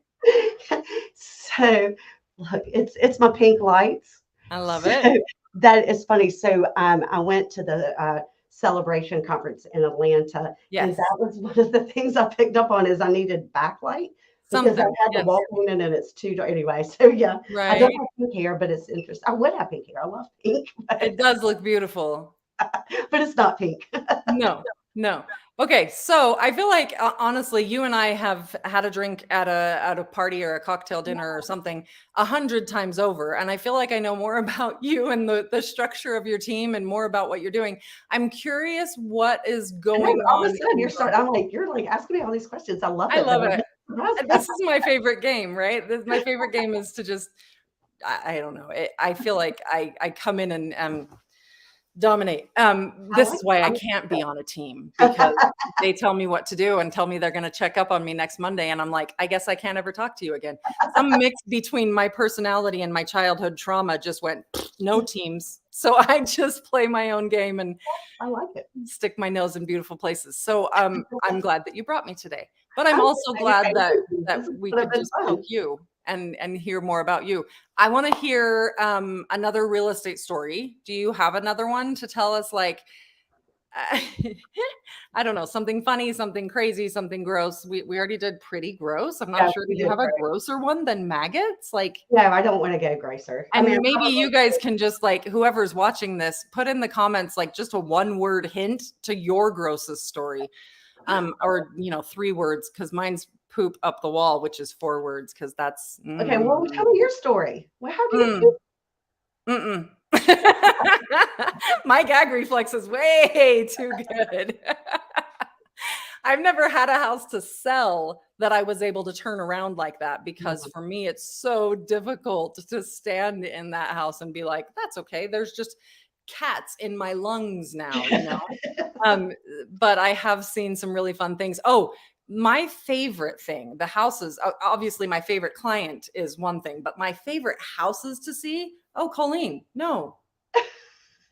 So look, it's my pink lights. I love it. That is funny. So I went to the celebration conference in Atlanta. Yes. And that was one of the things I picked up on is I needed backlight because I had the wall painted and it's too dark anyway. So yeah, I don't have pink hair, but it's interesting. I would have pink hair. I love pink. It does look beautiful. But it's not pink. No. Okay, so I feel like honestly, you and I have had a drink at a party or a cocktail dinner or something 100 times over, and I feel like I know more about you and the structure of your team and more about what you're doing. I'm curious what is going on. All of a sudden, you're like asking me all these questions. I love it. I love it. This is my favorite game, right? My favorite game is to just I don't know. I feel like I come in and dominate. This is why I can't be on a team, because they tell me what to do and tell me they're going to check up on me next Monday. And I'm like, I guess I can't ever talk to you again. Some mix between my personality and my childhood trauma just went, no teams. So I just play my own game and I like it. Stick my nose in beautiful places. So I'm glad that you brought me today. But I'm also glad that This we would have could been just fun. poke you and hear more about you. I want to hear another real estate story. Do you have another one to tell us? Like, I don't know, something funny, something crazy, something gross. We already did pretty gross. I'm not Yeah, sure. we Do you did have a great. grosser one than maggots? Like, No, I don't want to go grosser. I mean, and maybe probably, you guys can just like, whoever's watching this, put in the comments like just a one word hint to your grossest story. Or 3 words, because mine's poop up the wall, which is 4 words, because that's okay, well, tell me your story. Well, how do you mm. My gag reflex is way too good. I've never had a house to sell that I was able to turn around like that, because for me, it's so difficult to stand in that house and be like, that's okay. There's just cats in my lungs now, but I have seen some really fun things. Oh, my favorite thing, the houses, obviously my favorite client is one thing, but my favorite houses to see. Oh, Colleen, no.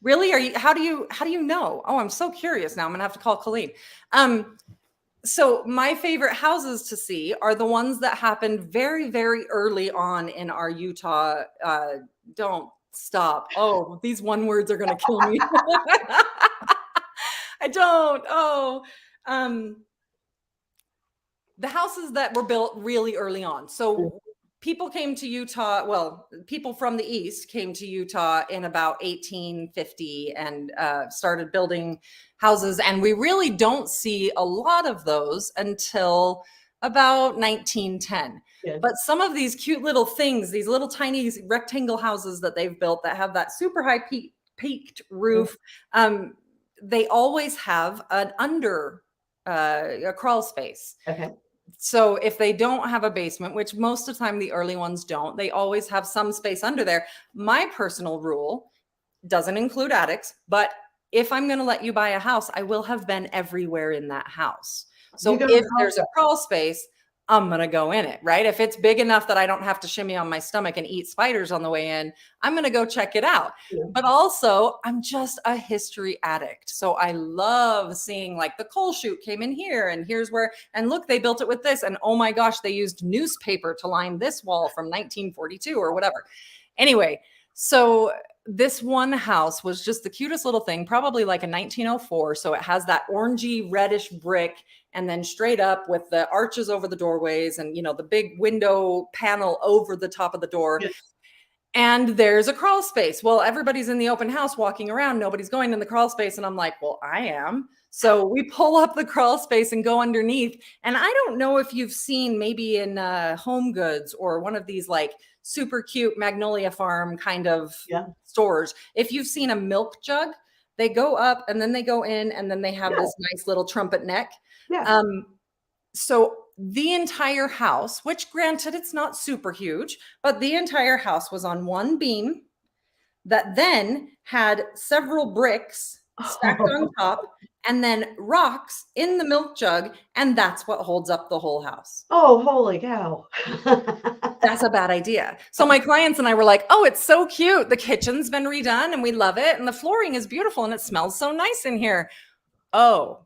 Really? How do you know? Oh, I'm so curious now. I'm gonna have to call Colleen. So my favorite houses to see are the ones that happened very, very early on in our Utah. Don't stop. Oh, these one words are gonna kill me. I don't. Oh, the houses that were built really early on. So people came to Utah. Well, people from the East came to Utah in about 1850 and started building houses. And we really don't see a lot of those until about 1910. Yeah. But some of these cute little things, these little tiny rectangle houses that they've built that have that super high peaked roof, they always have an a crawl space. Okay. So if they don't have a basement, which most of the time the early ones don't, they always have some space under there. My personal rule doesn't include attics, but if I'm going to let you buy a house, I will have been everywhere in that house. So if there's a crawl space, I'm going to go in it, right? If it's big enough that I don't have to shimmy on my stomach and eat spiders on the way in, I'm going to go check it out. Yeah. But also, I'm just a history addict. So I love seeing like the coal chute came in here and here's where, and look, they built it with this. And oh my gosh, they used newspaper to line this wall from 1942 or whatever. Anyway, so this one house was just the cutest little thing, probably like a 1904. So it has that orangey reddish brick and then straight up with the arches over the doorways and, the big window panel over the top of the door. Yes. And there's a crawl space. Well, everybody's in the open house walking around. Nobody's going in the crawl space. And I'm like, well, I am. So we pull up the crawl space and go underneath. And I don't know if you've seen maybe in Home Goods or one of these like super cute Magnolia Farm kind of stores. If you've seen a milk jug, they go up and then they go in and then they have this nice little trumpet neck. Yeah. So the entire house, which granted it's not super huge, but the entire house was on one beam that then had several bricks stacked on top and then rocks in the milk jug. And that's what holds up the whole house. Oh, holy cow. That's a bad idea. So my clients and I were like, oh, it's so cute. The kitchen's been redone and we love it. And the flooring is beautiful and it smells so nice in here. Oh,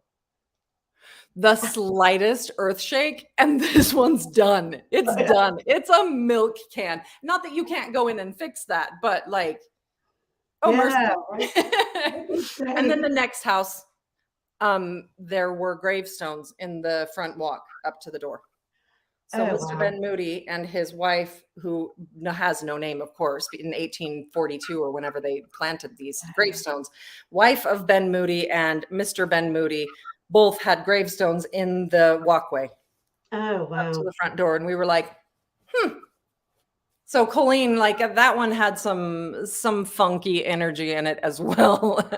the slightest earth shake and this one's done. It's done. It's a milk can. Not that you can't go in and fix that, but like, mercy. And then the next house, there were gravestones in the front walk up to the door. So Mr. Ben Moody and his wife, who has no name, of course, in 1842 or whenever they planted these gravestones, wife of Ben Moody and Mr. Ben Moody both had gravestones in the walkway. Oh, wow. Up to the front door. And we were like, So Colleen, like that one had some funky energy in it as well.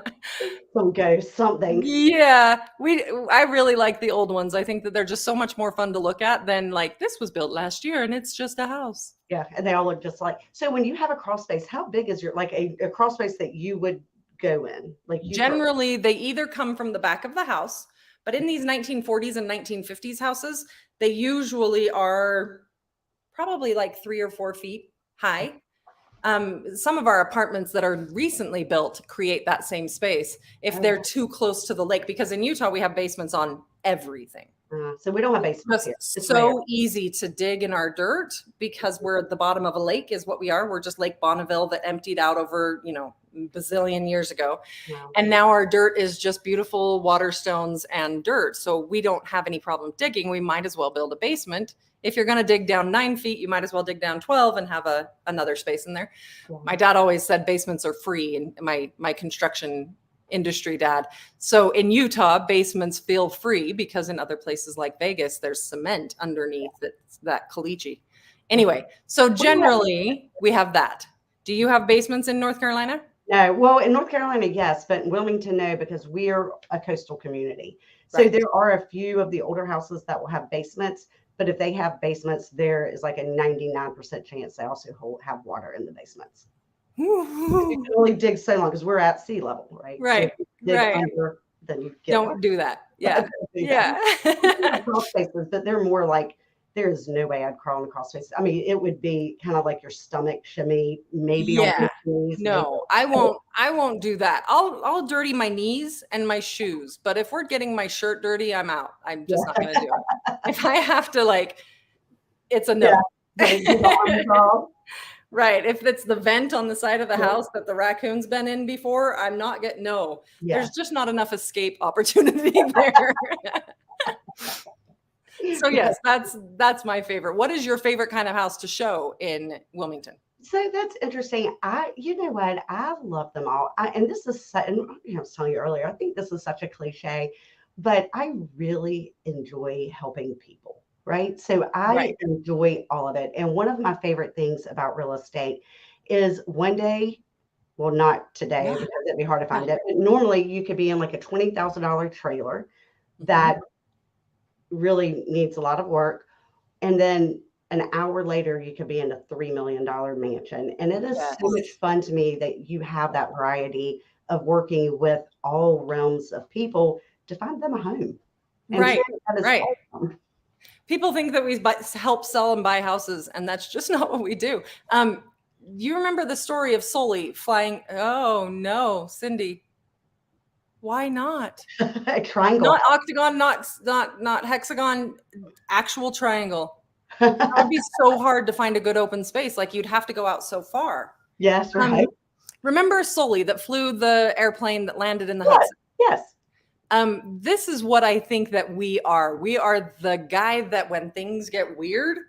Some ghost, something. Yeah, I really like the old ones. I think that they're just so much more fun to look at than like this was built last year and it's just a house. Yeah, and they all look just like. So when you have a crawl space, how big is your like a crawl space that you would go in? Like generally, they either come from the back of the house, but in these 1940s and 1950s houses, they usually are probably like 3 or 4 feet high. Some of our apartments that are recently built create that same space if they're too close to the lake, because in Utah we have basements on everything. So we don't have It's basements just here. It's rare. so easy to dig in our dirt because we're at the bottom of a lake is what we are. We're just Lake Bonneville that emptied out over, bazillion years ago. Wow. And now our dirt is just beautiful water stones and dirt. So we don't have any problem digging. We might as well build a basement. If you're going to dig down 9 feet, you might as well dig down 12 and have another space in there. Yeah. My dad always said basements are free, and my construction industry dad. So in Utah, basements feel free because in other places like Vegas, there's cement underneath that caliche. Anyway, so generally we have that. Do you have basements in North Carolina? No, well, in North Carolina, yes, but in Wilmington, no, because we're a coastal community. So Right. there are a few of the older houses that will have basements, but if they have basements, there is like a 99% chance they also have water in the basements. You can only dig so long because we're at sea level, right? Right, So if you dig right. under, then you get Don't do that. Yeah. Don't do Yeah. that. We have crawl spaces, but they're more like there is no way I'd crawl in a crawl space. I mean, it would be kind of like your stomach shimmy, maybe on your knees. No, I won't do that. I'll dirty my knees and my shoes, but if we're getting my shirt dirty, I'm out. I'm just not gonna do it. If I have to it's a no. Right. If it's the vent on the side of the house that the raccoon's been in before, I'm not getting no. Yeah. There's just not enough escape opportunity there. So yes, that's my favorite. What is your favorite kind of house to show in Wilmington? So that's interesting. You know what? I love them all. And this is, and I was telling you earlier, I think this is such a cliche, but I really enjoy helping people, right? So I enjoy all of it. And one of my favorite things about real estate is one day, well, not today because it'd be hard to find it, but normally you could be in like a $20,000 trailer that really needs a lot of work. And then an hour later, you could be in a $3 million mansion. And it is so much fun to me that you have that variety of working with all realms of people to find them a home. And right. Awesome. People think that we help sell and buy houses, and that's just not what we do. You remember the story of Sully flying? Oh no, Cindy. Why not? A triangle. Not octagon, not hexagon, actual triangle. It would be so hard to find a good open space. Like you'd have to go out so far. Yes, right. Remember Sully that flew the airplane that landed in the Hudson? Yes. This is what I think that we are. We are the guy that when things get weird,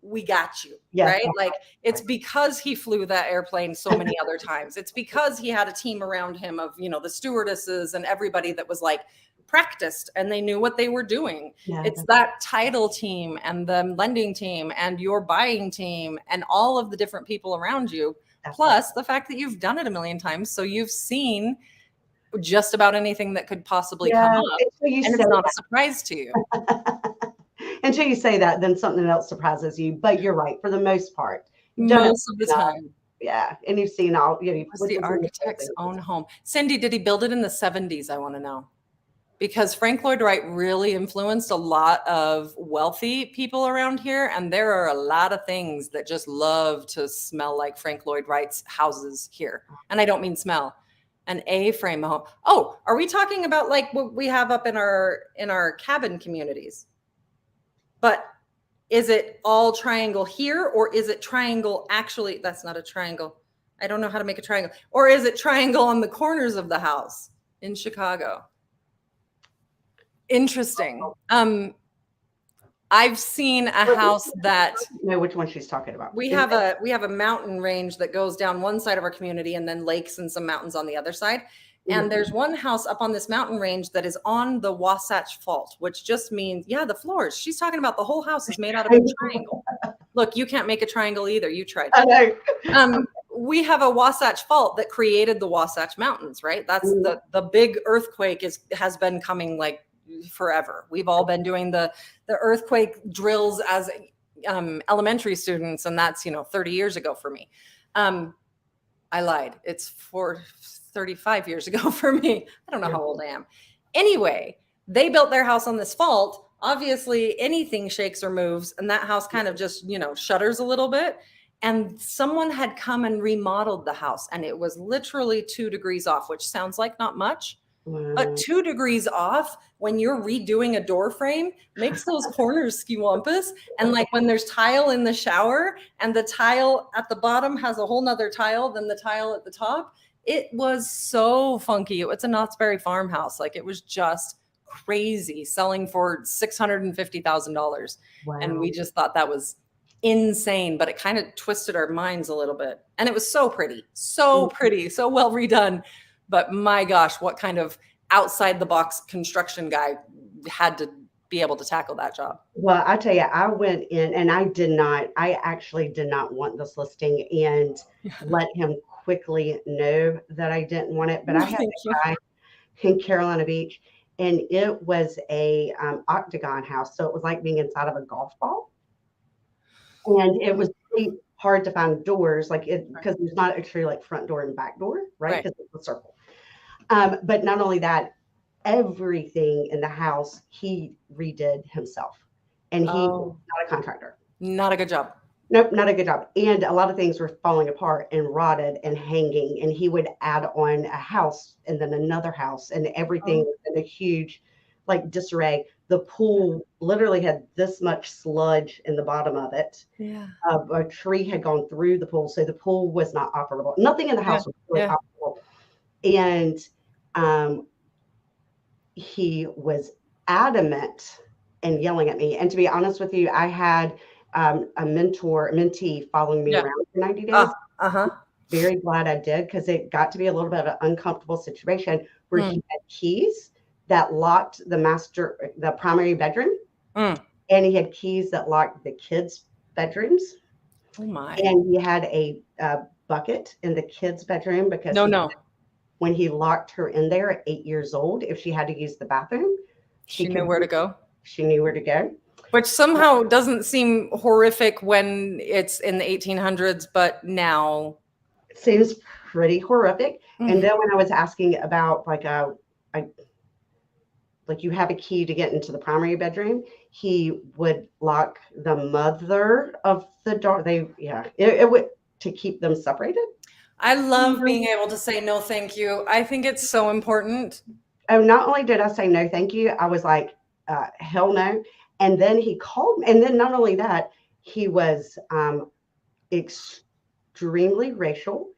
we got you, right? Like it's because he flew that airplane so many other times. It's because he had a team around him of, the stewardesses and everybody that was like practiced and they knew what they were doing. Yeah, it's that title team and the lending team and your buying team and all of the different people around you, plus the fact that you've done it a million times. So you've seen just about anything that could possibly come up, and it's not a surprise to you. Until you say that, then something else surprises you. But you're right, for the most part. Most of the time. Yeah. And you've seen all, what's the architect's own home. Cindy, did he build it in the 70s? I want to know. Because Frank Lloyd Wright really influenced a lot of wealthy people around here. And there are a lot of things that just love to smell like Frank Lloyd Wright's houses here. And I don't mean smell. An A-frame home. Oh, are we talking about like what we have up in our cabin communities? But is it all triangle here, or is it triangle actually? That's not a triangle. I don't know how to make a triangle. Or is it triangle on the corners of the house in Chicago? Interesting. I've seen a house that know which one she's talking about. We have a mountain range that goes down one side of our community and then lakes and some mountains on the other side. And there's one house up on this mountain range that is on the Wasatch Fault, which just means, the floors. She's talking about the whole house is made out of a triangle. Look, you can't make a triangle either. You tried. I know. We have a Wasatch Fault that created the Wasatch Mountains, right? That's the big earthquake has been coming like forever. We've all been doing the earthquake drills as elementary students, and that's 30 years ago for me. I lied. It's 35 years ago for me. I don't know how old I am. Anyway, they built their house on this fault. Obviously, anything shakes or moves, and that house kind of just shudders a little bit. And someone had come and remodeled the house, and it was literally 2 degrees off, which sounds like not much. But Wow. 2 degrees off when you're redoing a door frame makes those corners skewumpus. And like when there's tile in the shower and the tile at the bottom has a whole nother tile than the tile at the top, it was so funky. It's a Knott's Berry farmhouse. Like it was just crazy, selling for $650,000. And Wow. we just thought that was insane, but it kind of twisted our minds a little bit. And it was so pretty, so well redone. But my gosh, what kind of outside the box construction guy had to be able to tackle that job? Well, I tell you, I went in and I actually did not want this listing and let him quickly know that I didn't want it. But I No, had thank you. a guy in Carolina Beach, and it was a octagon house. So it was like being inside of a golf ball. And it was really hard to find doors, like it, because there's not actually like front door and back door, right? Right. Because it's a circle. But not only that, everything in the house he redid himself, and he was not a contractor. Not a good job. Nope, not a good job. And a lot of things were falling apart and rotted and hanging. And he would add on a house and then another house, and everything was in a huge, like, disarray. The pool literally had this much sludge in the bottom of it. Yeah. A tree had gone through the pool, so the pool was not operable. Nothing in the house was really operable. And he was adamant and yelling at me. And to be honest with you, I had a mentee following me around for 90 days. Very glad I did, because it got to be a little bit of an uncomfortable situation where he had keys that locked the primary bedroom, and he had keys that locked the kids' bedrooms. Oh my! And he had a bucket in the kids' bedroom because when he locked her in there at 8 years old, if she had to use the bathroom, she knew where to go. She knew where to go. Which somehow doesn't seem horrific when it's in the 1800s, but now it seems pretty horrific. And then when I was asking about like you have a key to get into the primary bedroom, he would lock the mother of the door. It would, to keep them separated. I love being able to say no, thank you. I think it's so important. Oh, not only did I say no, thank you, I was like, hell no. And then he called me. And then not only that, he was extremely racial.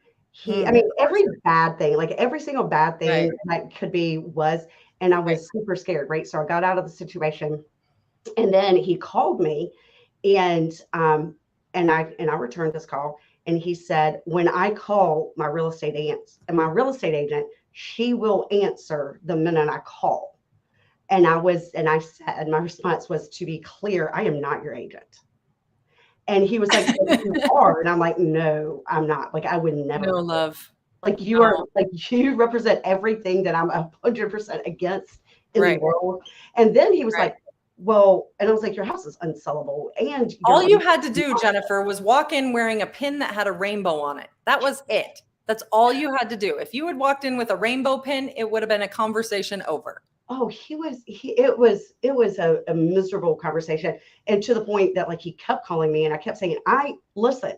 I mean, every bad thing, like every single bad thing that could be was, and I was super scared, right? So I got out of the situation, and then he called me, and I returned this call, and he said, when I call my real estate agent, she will answer the minute I call. And I said, my response was, to be clear, I am not your agent. And he was like, you are. And I'm like, no, I'm not. Like, I would never. No, love. Like, you are, like, you represent everything that I'm 100% against in the world. And then he was like, well, and I was like, your house is unsellable. And all you had to do, Jennifer, was walk in wearing a pin that had a rainbow on it. That was it. That's all you had to do. If you had walked in with a rainbow pin, it would have been a conversation over. Oh, it was a miserable conversation. And to the point that, like, he kept calling me, and I kept saying, listen,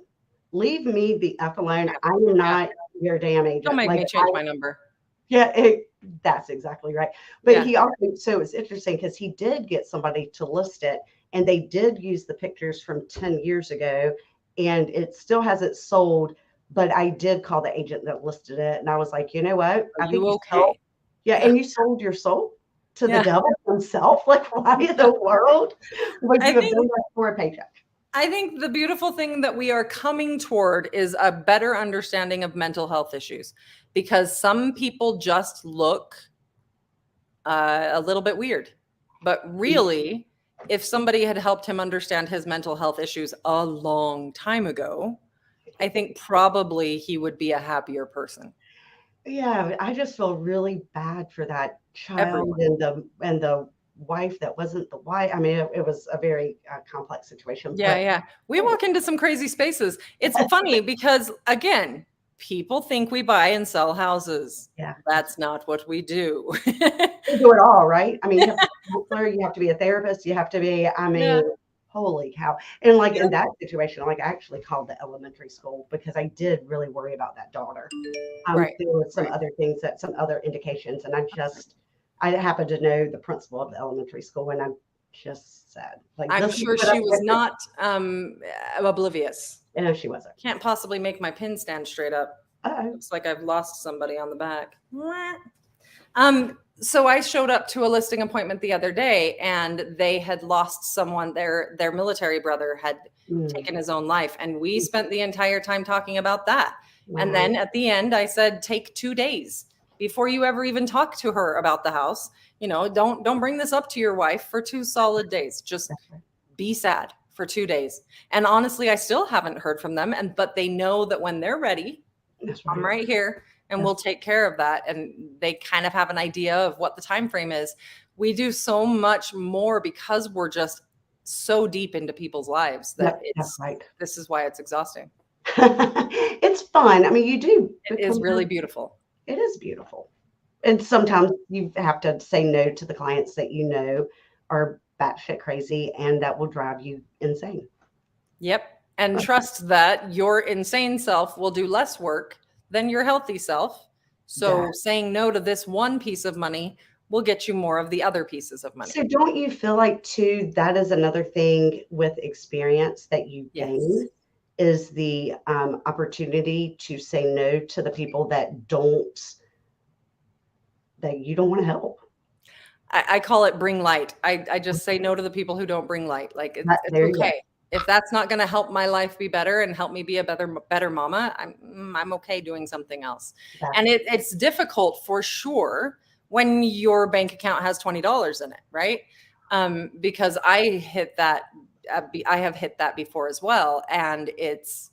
leave me the F alone. I am not your damn agent. Don't make me change my number. Yeah, that's exactly right. But he also, so it's interesting because he did get somebody to list it, and they did use the pictures from 10 years ago, and it still hasn't sold. But I did call the agent that listed it, and I was like, you know what? Are you okay? And you sold your soul to the devil himself. Like, why in the world would you have done that for a paycheck? I think the beautiful thing that we are coming toward is a better understanding of mental health issues, because some people just look a little bit weird. But really, if somebody had helped him understand his mental health issues a long time ago, I think probably he would be a happier person. Yeah, I just feel really bad for that child and the wife that wasn't the wife. I mean, it was a very complex situation. Yeah. We walk into some crazy spaces. It's funny because, again, people think we buy and sell houses. Yeah. That's not what we do. You do it all, right? I mean, you have to be a counselor, you have to be a therapist, you have to be, holy cow. And like in that situation, like I actually called the elementary school because I did really worry about that daughter. Right. There were some Right. other things that some other indications, and I happen to know the principal of the elementary school, and I'm just sad. Like I'm this is sure what I'm she was getting. not oblivious. And she wasn't. Can't possibly make my pin stand straight up. Uh-oh. Looks like I've lost somebody on the back. So I showed up to a listing appointment the other day, and they had lost someone. Their military brother had taken his own life, and we spent the entire time talking about that. Wow. And then at the end, I said, take 2 days before you ever even talk to her about the house. You know, don't bring this up to your wife for 2 solid days. Just be sad for 2 days. And honestly, I still haven't heard from them. But they know that when they're ready, I'm right here, and we'll take care of that. And they kind of have an idea of what the time frame is. We do so much more because we're just so deep into people's lives that this is why it's exhausting. It's fun. I mean, you do. It is really beautiful. It is beautiful. And sometimes you have to say no to the clients that you know are batshit crazy, and that will drive you insane. Yep. And trust that your insane self will do less work than your healthy self. So saying no to this one piece of money will get you more of the other pieces of money. So don't you feel like too, that is another thing with experience that you gain is the opportunity to say no to the people that you don't want to help. I call it bring light. I just say no to the people who don't bring light. Like it's okay. If that's not going to help my life be better and help me be a better mama, I'm okay doing something else. And it's difficult for sure when your bank account has $20 in it, right? Because I hit that. I have hit that before as well, and it's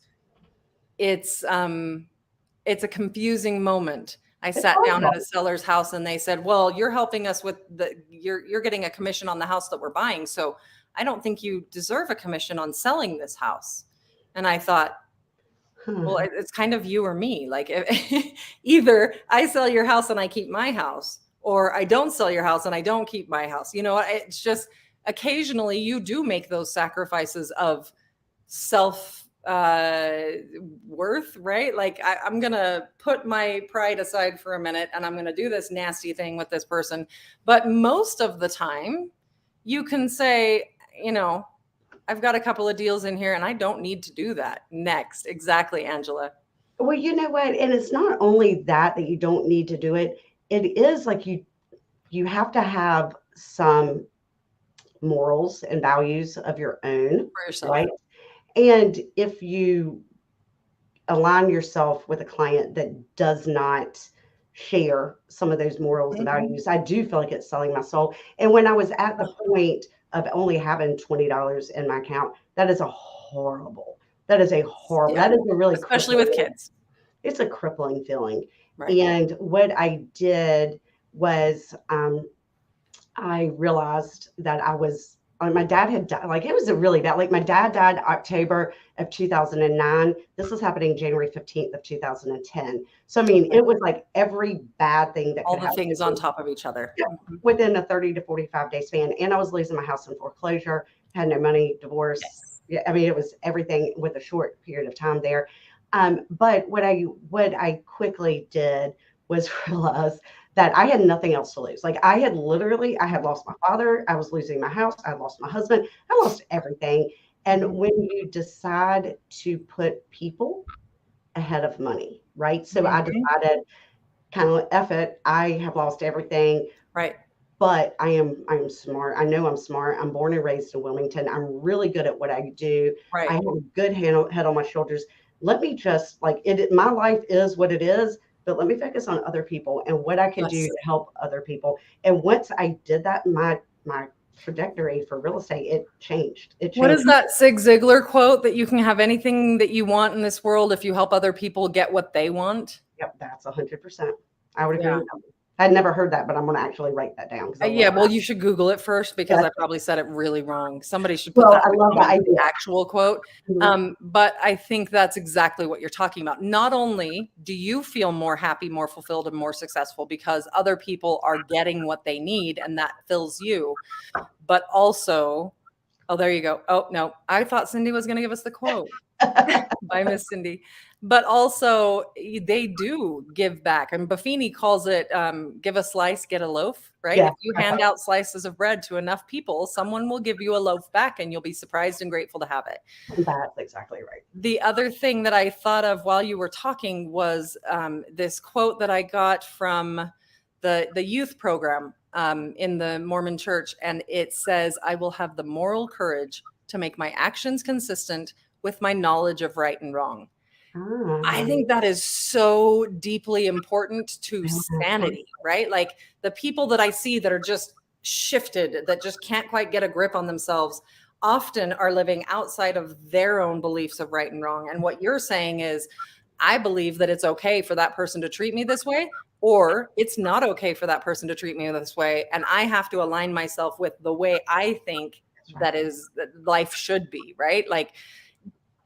a confusing moment. I sat down at a seller's house, and they said, "Well, you're helping us with you're getting a commission on the house that we're buying, so I don't think you deserve a commission on selling this house." And I thought, well, it's kind of you or me. Like either I sell your house and I keep my house, or I don't sell your house and I don't keep my house. You know, it's just occasionally you do make those sacrifices of self worth, right? Like I'm going to put my pride aside for a minute, and I'm going to do this nasty thing with this person. But most of the time you can say, you know, I've got a couple of deals in here and I don't need to do that next. Exactly, Angela. Well, you know what? And it's not only that you don't need to do it. It is like you have to have some morals and values of your own, for yourself, right? And if you align yourself with a client that does not share some of those morals and values, I do feel like it's selling my soul. And when I was at the point of only having $20 in my account, that is horrible. That is a really, especially with kids. It's a crippling feeling. Right. And what I did was I realized that my dad had died. Like it was a really bad, like my dad died October of 2009. This was happening January 15th of 2010. So, I mean, it was like every bad thing that all the things on top of each other within a 30 to 45 day span. And I was losing my house in foreclosure, had no money, divorce. Yeah, I mean, it was everything with a short period of time there. But what I quickly did was realize that I had nothing else to lose. Like I had lost my father. I was losing my house. I lost my husband. I lost everything. And when you decide to put people ahead of money, right? So I decided kind of F it. I have lost everything. Right. But I am smart. I know I'm smart. I'm born and raised in Wilmington. I'm really good at what I do. Right. I have a good head on my shoulders. Let me just my life is what it is, but let me focus on other people and what I can do to help other people. And once I did that, my trajectory for real estate, it changed. What is that Zig Ziglar quote that you can have anything that you want in this world if you help other people get what they want? Yep, that's 100%. I would agree with that. I'd never heard that, but I'm going to actually write that down. Well, you should Google it first because I probably said it really wrong. Somebody should put that. I love the actual quote. But I think that's exactly what you're talking about. Not only do you feel more happy, more fulfilled, and more successful because other people are getting what they need and that fills you, but also Oh, there you go. Oh, no. I thought Cindy was going to give us the quote by Miss Cindy. But also, they do give back. And Buffini calls it give a slice, get a loaf, right? Yeah. If you hand out slices of bread to enough people, someone will give you a loaf back and you'll be surprised and grateful to have it. That's exactly right. The other thing that I thought of while you were talking was this quote that I got from the youth program in the Mormon church. And it says, I will have the moral courage to make my actions consistent with my knowledge of right and wrong. I think that is so deeply important to sanity, right? Like the people that I see that are just shifted, that just can't quite get a grip on themselves, often are living outside of their own beliefs of right and wrong. And what you're saying is, I believe that it's okay for that person to treat me this way, or it's not okay for that person to treat me this way. And I have to align myself with the way I think that life should be, right? Like,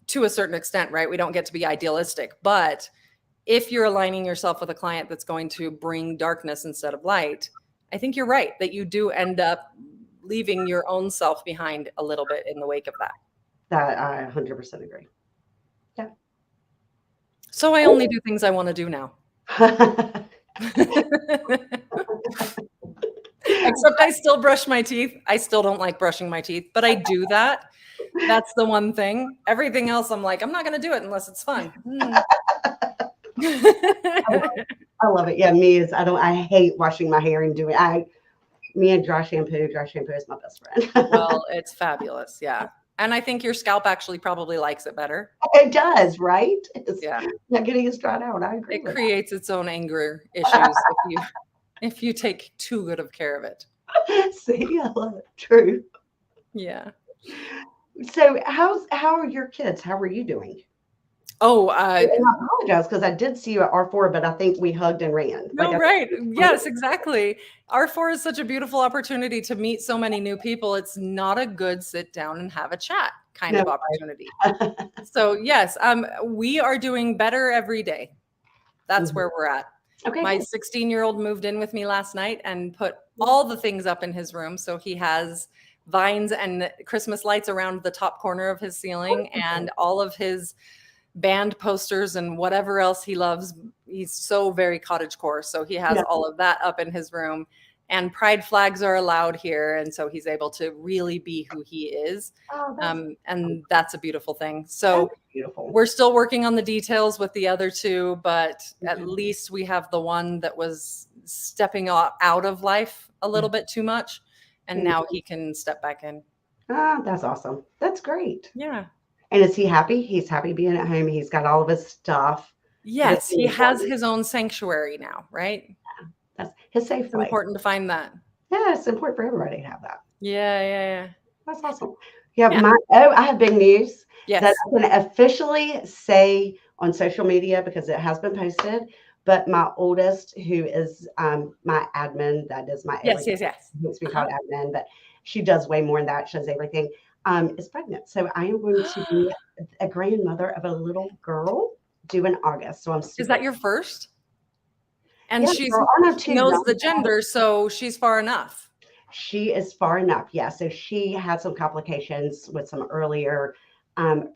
to a certain extent, right? We don't get to be idealistic, but if you're aligning yourself with a client that's going to bring darkness instead of light, I think you're right that you do end up leaving your own self behind a little bit in the wake of that. That I 100% agree. Yeah. So I only do things I want to do now. Except I still brush my teeth. I still don't like brushing my teeth, but I do that. That's the one thing. Everything else, I'm like, I'm not going to do it unless it's fun. I love it. Yeah, I hate washing my hair and doing me and dry shampoo is my best friend. Well, it's fabulous. Yeah. And I think your scalp actually probably likes it better. It does, right? It's Yeah. not getting as dried out. I agree. It creates its own anger issues if you take too good of care of it. See, I love it. True. Yeah. So how are your kids? How are you doing? Oh, And I apologize because I did see you at R4, but I think we hugged and ran. No, right. Yes, exactly. R4 is such a beautiful opportunity to meet so many new people. It's not a good sit down and have a chat kind of opportunity. So yes, we are doing better every day. That's where we're at. Okay. My 16-year-old moved in with me last night and put all the things up in his room. So he has vines and Christmas lights around the top corner of his ceiling and all of his band posters and whatever else he loves. He's so very cottagecore. So he has all of that up in his room, and pride flags are allowed here. And so he's able to really be who he is. And that's a beautiful thing. So beautiful. We're still working on the details with the other two, but at least we have the one that was stepping out of life a little bit too much. And now he can step back in. That's awesome. That's great. Yeah. And is he happy? He's happy being at home. He's got all of his stuff. Yes, he has his own sanctuary now, right? Yeah, that's his safe It's place. important to find that. Yeah, it's important for everybody to have that. Yeah. That's awesome. I have big news. Yes. That I can officially say on social media because it has been posted. But my oldest, who is my admin, that is my yes. Makes me called admin, but she does way more than that. She does everything. Is pregnant, so I am going to be a grandmother of a little girl due in August. So is that your first? And she knows the gender, so she's far enough. She is far enough, yeah. So she had some complications with some earlier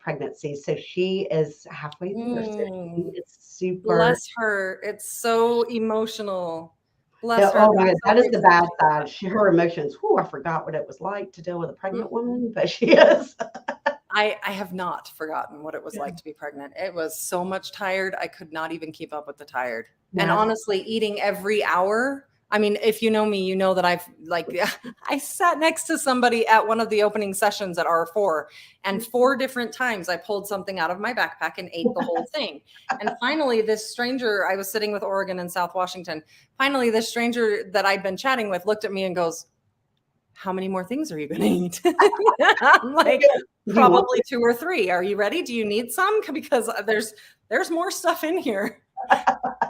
pregnancies. So she is halfway through. So she is super. Bless her. It's so emotional. Bless her. Oh my God, that is the bad side. Her emotions. I forgot what it was like to deal with a pregnant woman, but she is. I have not forgotten what it was like to be pregnant. It was so much tired. I could not even keep up with the tired. Yeah. And honestly, eating every hour. I mean, if you know me, you know that I sat next to somebody at one of the opening sessions at R4, and 4 different times I pulled something out of my backpack and ate the whole thing. And finally, this stranger, I was sitting with Oregon and South Washington. Finally, this stranger that I'd been chatting with looked at me and goes, how many more things are you going to eat? I'm like, probably 2 or 3. Are you ready? Do you need some? Because there's more stuff in here.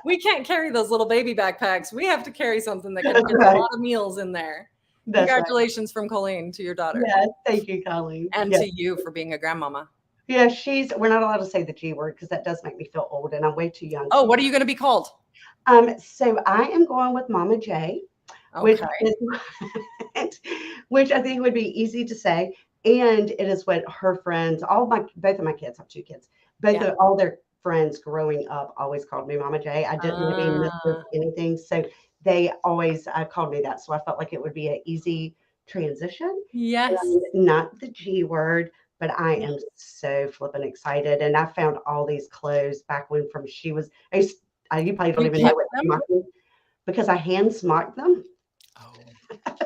We can't carry those little baby backpacks. We have to carry something that can fit a lot of meals in there. That's Congratulations from Colleen to your daughter. Yeah, thank you, Colleen. And to you for being a grandmama. Yeah, we're not allowed to say the G word because that does make me feel old and I'm way too young. Oh, what are you going to be called? So I am going with Mama J, which I think would be easy to say. And it is what her friends, both of my kids have two kids, all their friends growing up always called me Mama J. I didn't want to be Mrs. anything. So they always called me that. So I felt like it would be an easy transition. Yes. And not the G word, but I am so flippin' excited. And I found all these clothes back when you probably don't even know what smocking, because I hand smocked them. Oh.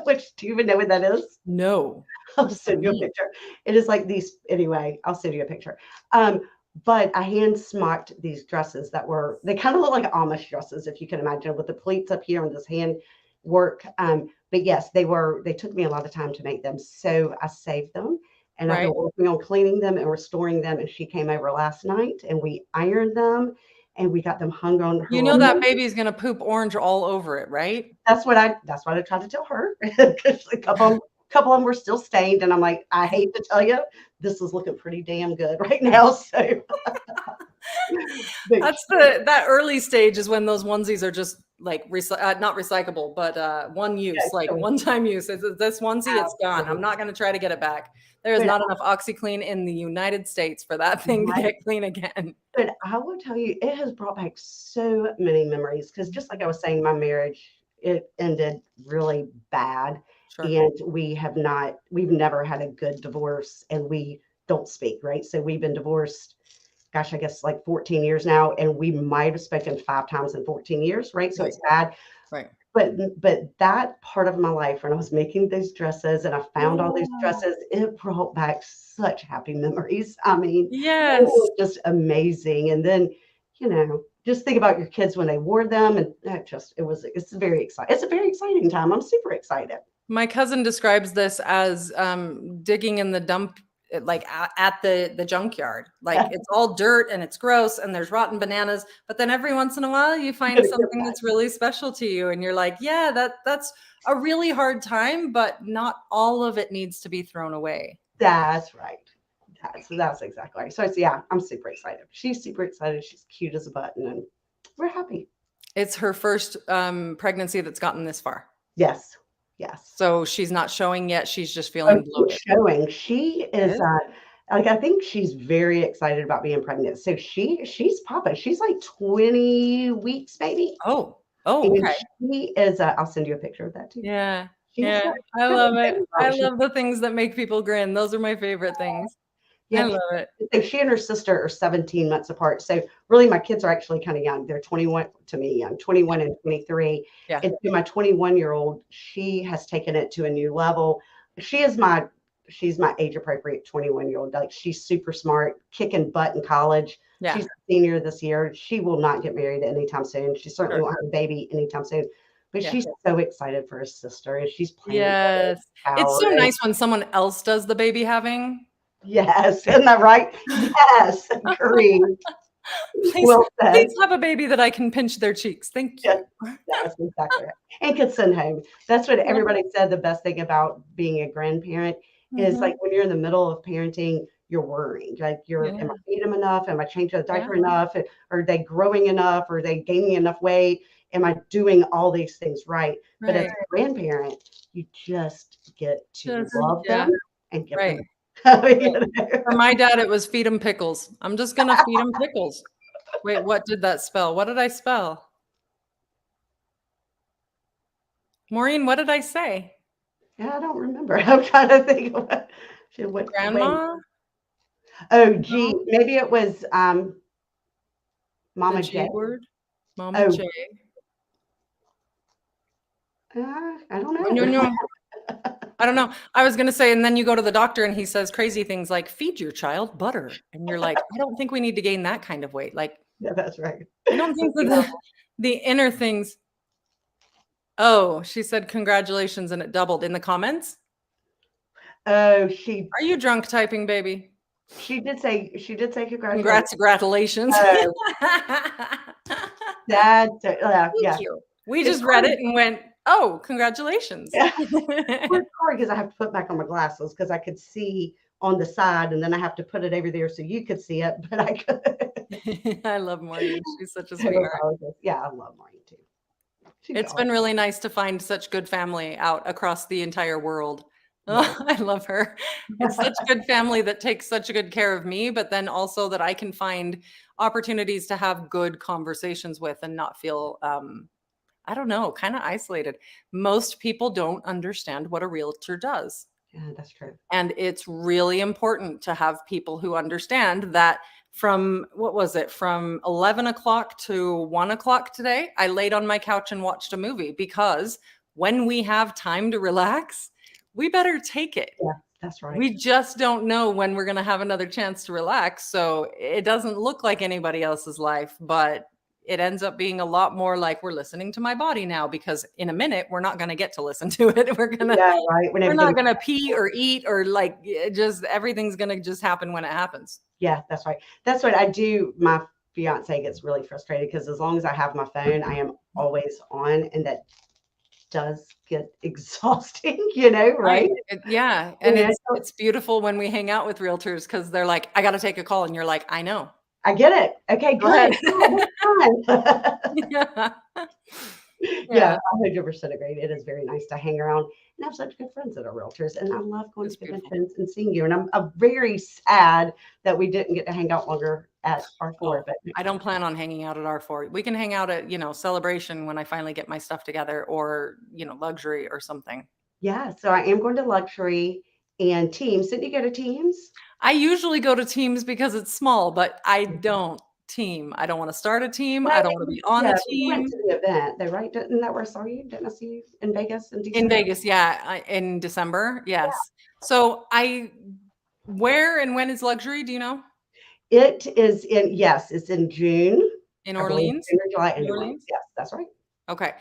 Which, do you even know what that is? No. I'll send you a picture. It is like these, anyway, I'll send you a picture. But I hand smocked these dresses they kind of look like Amish dresses, if you can imagine, with the pleats up here and this hand work. But yes, they took me a lot of time to make them. So I saved them, and I've been working on cleaning them and restoring them. And she came over last night and we ironed them and we got them hung on her. You know that baby's going to poop orange all over it, right? That's what I tried to tell her, because a couple of them were still stained, and I'm like, I hate to tell you, this is looking pretty damn good right now. So that's that early stage is when those onesies are just like not recyclable, but one use, like one-time use. This onesie, it's gone. I'm not going to try to get it back. There is not enough OxyClean in the United States for that thing to get clean again. But I will tell you, it has brought back so many memories, because just like I was saying, my marriage, it ended really bad. Sure. And we've never had a good divorce, and we don't speak, right? So we've been divorced, gosh, I guess like 14 years now, and we might have spoken 5 times in 14 years, right? So it's bad. Right. But that part of my life, when I was making those dresses and I found all these dresses, it brought back such happy memories. I mean, yes, it was just amazing. And then, just think about your kids when they wore them, and it's very exciting. It's a very exciting time. I'm super excited. My cousin describes this as digging in the dump, like at the junkyard. Like it's all dirt and it's gross and there's rotten bananas, but then every once in a while you find something that's really special to you, and you're like, yeah, that's a really hard time, but not all of it needs to be thrown away. That's right. That's exactly right. So I'm super excited. She's super excited. She's cute as a button, and we're happy. It's her first pregnancy that's gotten this far. Yes. So she's not showing yet. She's just feeling bloated. Showing. She is I think she's very excited about being pregnant. So she's popping. She's like 20 weeks, maybe. Oh, okay. She is. I'll send you a picture of that too. Yeah. I love it. I love the things that make people grin. Those are my favorite things. Yeah, I love it. So she and her sister are 17 months apart. So really, my kids are actually kind of young. They're 21 to me, young, 21 and 23. Yeah. And to my 21-year-old, she has taken it to a new level. She's my age appropriate 21-year-old. Like, she's super smart, kicking butt in college. Yeah. She's a senior this year. She will not get married anytime soon. She certainly won't have a baby anytime soon. But she's so excited for her sister, and she's playing. Yes. It's so nice when someone else does the baby having. Yes, isn't that right? Yes, agree. Please have a baby that I can pinch their cheeks. Thank you. Yes, that's exactly right. And could send home. That's what everybody said. The best thing about being a grandparent is, like, when you're in the middle of parenting, you're worried. Like, am I feeding them enough? Am I changing the diaper enough? Are they growing enough? Are they gaining enough weight? Am I doing all these things right? But as a grandparent, you just get to love them and give them. For my dad, it was feed him pickles. I'm just gonna feed him pickles. Wait, what did that spell? What did I spell? Maureen, what did I say? Yeah, I don't remember. I'm trying to think of what Grandma. Oh, gee, maybe it was Mama J. Word. Mama J. I don't know. No. I don't know. I was going to say, and then you go to the doctor and he says crazy things like, feed your child butter. And you're like, I don't think we need to gain that kind of weight. Like, yeah, that's right. I don't think that the inner things. Oh, she said, congratulations. And it doubled in the comments. Oh, are you drunk typing, baby? She did say congratulations. Congratulations. Yeah. Thank you. We just read it and went, oh, congratulations. Yeah. It's hard because I have to put back on my glasses because I could see on the side, and then I have to put it over there so you could see it, but I could. I love Maureen. She's such a sweetheart. Yeah, I love Maureen too. It's been really nice to find such good family out across the entire world. Oh, I love her. It's such good family that takes such good care of me, but then also that I can find opportunities to have good conversations with and not feel, I don't know, kind of isolated. Most people don't understand what a realtor does. Yeah, that's true. And it's really important to have people who understand that from, what was it, from 11 o'clock to 1 o'clock today, I laid on my couch and watched a movie because when we have time to relax, we better take it. Yeah, that's right. We just don't know when we're going to have another chance to relax. So it doesn't look like anybody else's life, but it ends up being a lot more like we're listening to my body now, because in a minute we're not going to get to listen to it. Yeah, right. When We're not everything, going to pee or eat or like just everything's going to just happen when it happens. yeah, that's right. That's what I do. My fiance gets really frustrated because as long as I have my phone, I am always on, and that does get exhausting, right? Yeah. And Yeah, it's beautiful when we hang out with realtors because they're like, I got to take a call. And you're like, I know. I get it. Okay, Go ahead. good. Yeah, that's fine. Yeah. Yeah, I 100% agree. It is very nice to hang around and have such good friends that are realtors. And I love going It's to beautiful. conventions and seeing you. And I'm very sad that we didn't get to hang out longer at R4. But I don't plan on hanging out at R4. We can hang out at, Celebration when I finally get my stuff together, or, Luxury or something. yeah, so I am going to luxury and teams. Didn't you go to teams? I usually go to teams because it's small, but I don't team. I don't want to start a team. I don't want to be on Yeah, a you went team. to the event, though, right? Didn't that where I saw you? Didn't I see you in Vegas in In December? Vegas, yeah, in December, yes. So where and when is Luxury? Do you know? It is yes, it's in June. In I believe Orleans? June or July in New New Orleans. Orleans? Yes, that's right. Okay.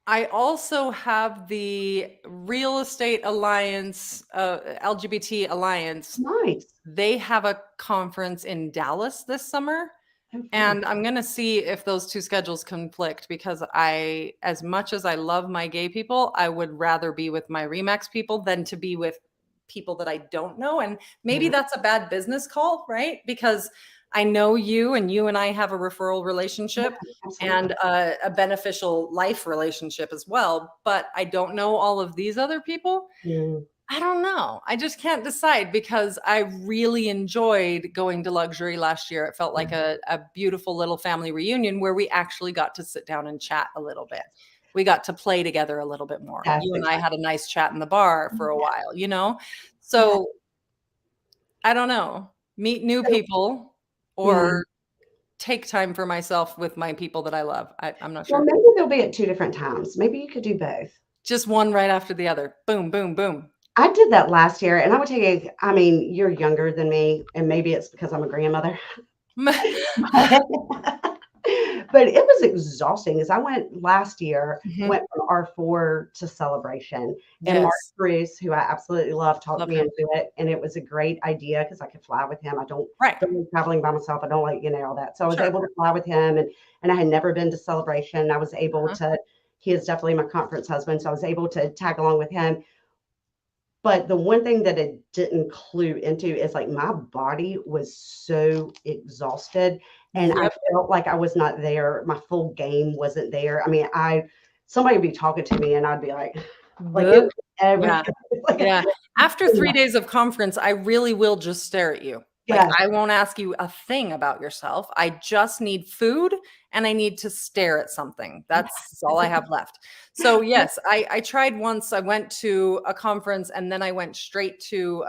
I also have the Real Estate Alliance, LGBT Alliance. Nice. They have a conference in Dallas this summer. Oh, fun. And I'm going to see if those two schedules conflict, because as much as I love my gay people, I would rather be with my Remax people than to be with people that I don't know. And maybe Yeah. that's a bad business call, right? Because I know you and I have a referral relationship Absolutely. and a beneficial life relationship as well. But I don't know all of these other people. Mm. I don't know. I just can't decide, because I really enjoyed going to Luxury last year. It felt like a beautiful little family reunion where we actually got to sit down and chat a little bit. We got to play together a little bit more. That's You and I exciting. had a nice chat in the bar for a Yeah. while. Yeah. So I don't know. Meet new So, people yeah. or take time for myself with my people that I love. I'm not Well, sure. maybe they'll be at 2 different times. Maybe you could do both. Just one right after the other. Boom, boom, boom. I did that last year, and I would take I mean, you're younger than me, and maybe it's because I'm a grandmother. But it was exhausting as I went last year, Mhm. went from R4 to Celebration, and Mark Yes. Bruce, who I absolutely love, talked Love me him. into it, and it was a great idea because I could fly with him. I Right. don't like traveling by myself. I don't like, all that. So I was Sure. able to fly with him, and I had never been to Celebration. I was able Uh-huh. to he is definitely my conference husband, so I was able to tag along with him. But the one thing that it didn't clue into is, like, my body was so exhausted, and I Yep. felt like I was not there. My full game wasn't there. I mean, somebody would be talking to me, and I'd be like, it Bleh. was every Yeah. Yeah. After 3 days of conference, I really will just stare at you. Like, Yes. I won't ask you a thing about yourself. I just need food and I need to stare at something. That's all I have left. So, yes, I tried once. I went to a conference and then I went straight to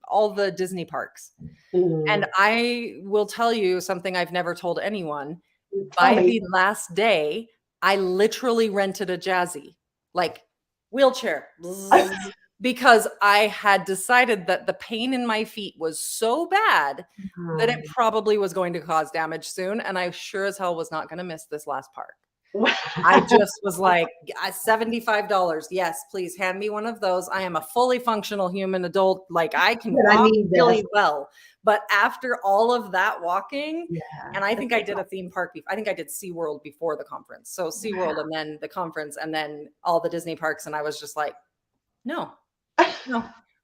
all the Disney parks. And Mm. I will tell you something I've never told anyone. Tell By me. the last day, I literally rented a Jazzy, like wheelchair, bzz, because I had decided that the pain in my feet was so bad that it probably was going to cause damage soon. And I sure as hell was not going to miss this last park. I just was like, $75. Yes, please hand me one of those. I am a fully functional human adult. Like, I can But I walk need this. really well. But after all of that walking, Yeah. and I think I did a theme park. I think I did SeaWorld before the conference. So SeaWorld and then the conference and then all the Disney parks. And I was just like, no,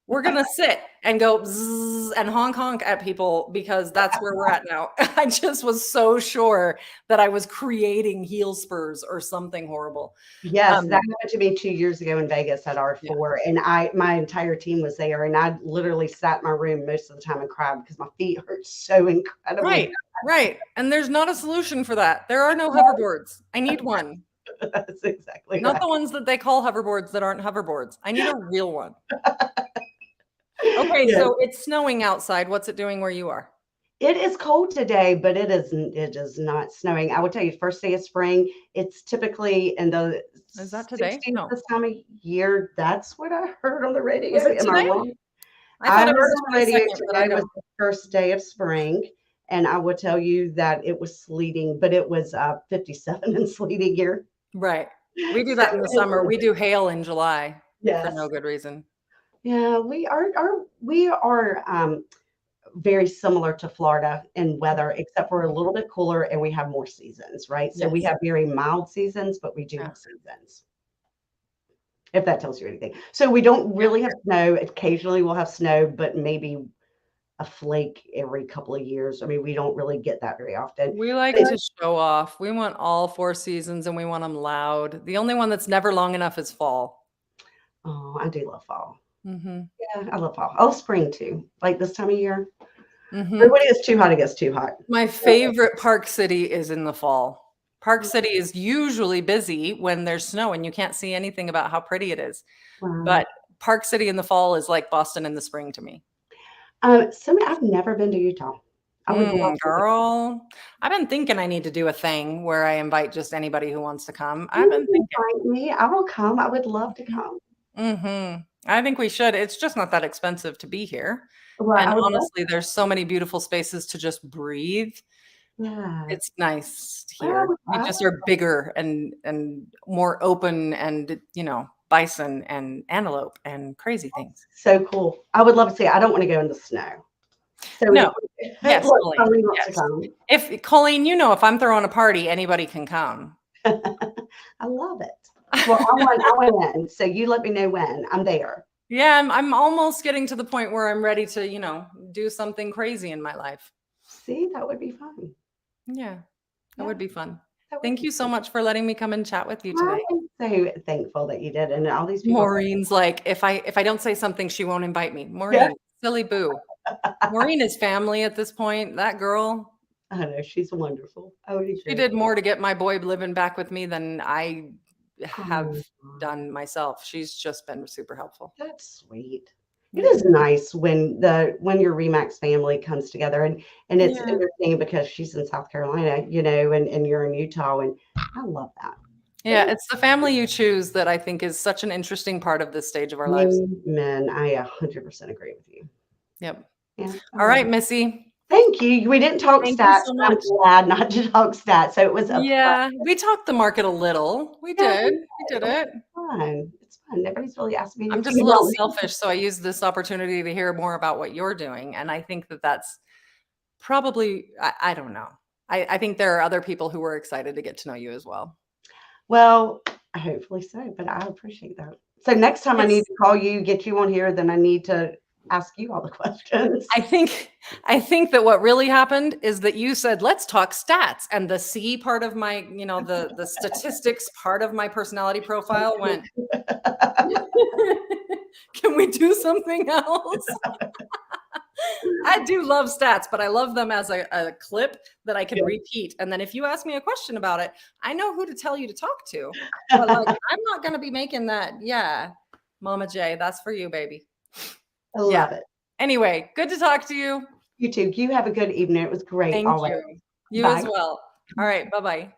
We're going to sit and go zzz and honk at people because that's where we're at now. I just was so sure that I was creating heel spurs or something horrible. Yes, that happened to me 2 years ago in Vegas at R4, and my entire team was there, and I literally sat in my room most of the time and cried because my feet hurt so incredibly. Right, right. And there's not a solution for that. There are no hoverboards. I need one. That's exactly Not right. the ones that they call hoverboards that aren't hoverboards. I need a real one. Okay, Yeah. so it's snowing outside. What's it doing where you are? It is cold today, but it is not snowing. I will tell you, first day of spring, it's typically in the Is that today? 60s No. this time of year. That's what I heard on the radio. Was it Am I today? wrong? I thought I it heard was on the radio 22nd, but I today was don't. the first day of spring, and I will tell you that it was sleeting, but it was 57 and sleeting here. Right. We do So that in the summer. We do hail in July for yes. no good reason. Yeah, we are very similar to Florida in weather, except for a little bit cooler and we have more seasons, right? So we Yes. have very mild seasons, but we do Yeah. have seasons. If that tells you anything. So we don't really have snow. Occasionally we'll have snow, but maybe a flake every couple of years. I mean, we don't really get that very often. We like to show off. We want all 4 seasons and we want them loud. The only one that's never long enough is fall. Oh, I do love fall. Mm-hmm. Yeah, I love fall. I love spring too. Like this time of year. Mm-hmm. But when it gets too hot, it gets too hot. My favorite Park City is in the fall. Park City is usually busy when there's snow and you can't see anything about how pretty it is. Wow. But Park City in the fall is like Boston in the spring to me. I've never been to Utah. I would love to. Girl, I've been thinking I need to do a thing where I invite just anybody who wants to come. You I've been can thinking. invite me. I will come. I would love to come. I think we should. It's just not that expensive to be here. Well, And I would love honestly, there's so many beautiful spaces to just breathe. Yeah. It's nice Well, here. I We just are bigger and more open and, bison and antelope and crazy things. So cool. I would love to see. I don't want to go in the snow. So No. Yes, look, Colleen, Colleen wants yes. to come. If Colleen, if I'm throwing a party, anybody can come. I love it. Well, I want in. So you let me know when. I'm there. Yeah, I'm almost getting to the point where I'm ready to, do something crazy in my life. See, that would be fun. Yeah, that would be fun. That would Thank be you so fun. much for letting me come and chat with you today. I'm so thankful that you did. And all these people. Maureen's like, if I don't say something, she won't invite me. Maureen, silly boo. Maureen is family at this point. That girl. I know, she's wonderful. She did more to get my boy living back with me than I have done myself. She's just been super helpful. That's sweet. It is nice when your Remax family comes together, and it's interesting because she's in South Carolina, and you're in Utah, and I love that. Yeah, it's the family you choose that I think is such an interesting part of this stage of our lives. Amen. I 100% agree with you. Yep. Yeah. All right, Missy. Thank you. We didn't talk stats. So I'm glad not to talk stats. So it was we talked the market a little. We did. We did it. Fun. It's fun. Nobody's really asked me. I'm just a little selfish, so I use this opportunity to hear more about what you're doing, and I think that that's probably. I don't know. I think there are other people who were excited to get to know you as well. Well, hopefully so, but I appreciate that. So next time I need to call you, get you on here, then I need to ask you all the questions. I think that what really happened is that you said, let's talk stats. And the C part of my, the statistics part of my personality profile went, can we do something else? I do love stats, but I love them as a clip that I can repeat. And then if you ask me a question about it, I know who to tell you to talk to. But I'm not going to be making that. Yeah, Mama J, that's for you, baby. I love it. Anyway, good to talk to you. You too. You have a good evening. It was great. Thank you. You as well. All right. Bye-bye.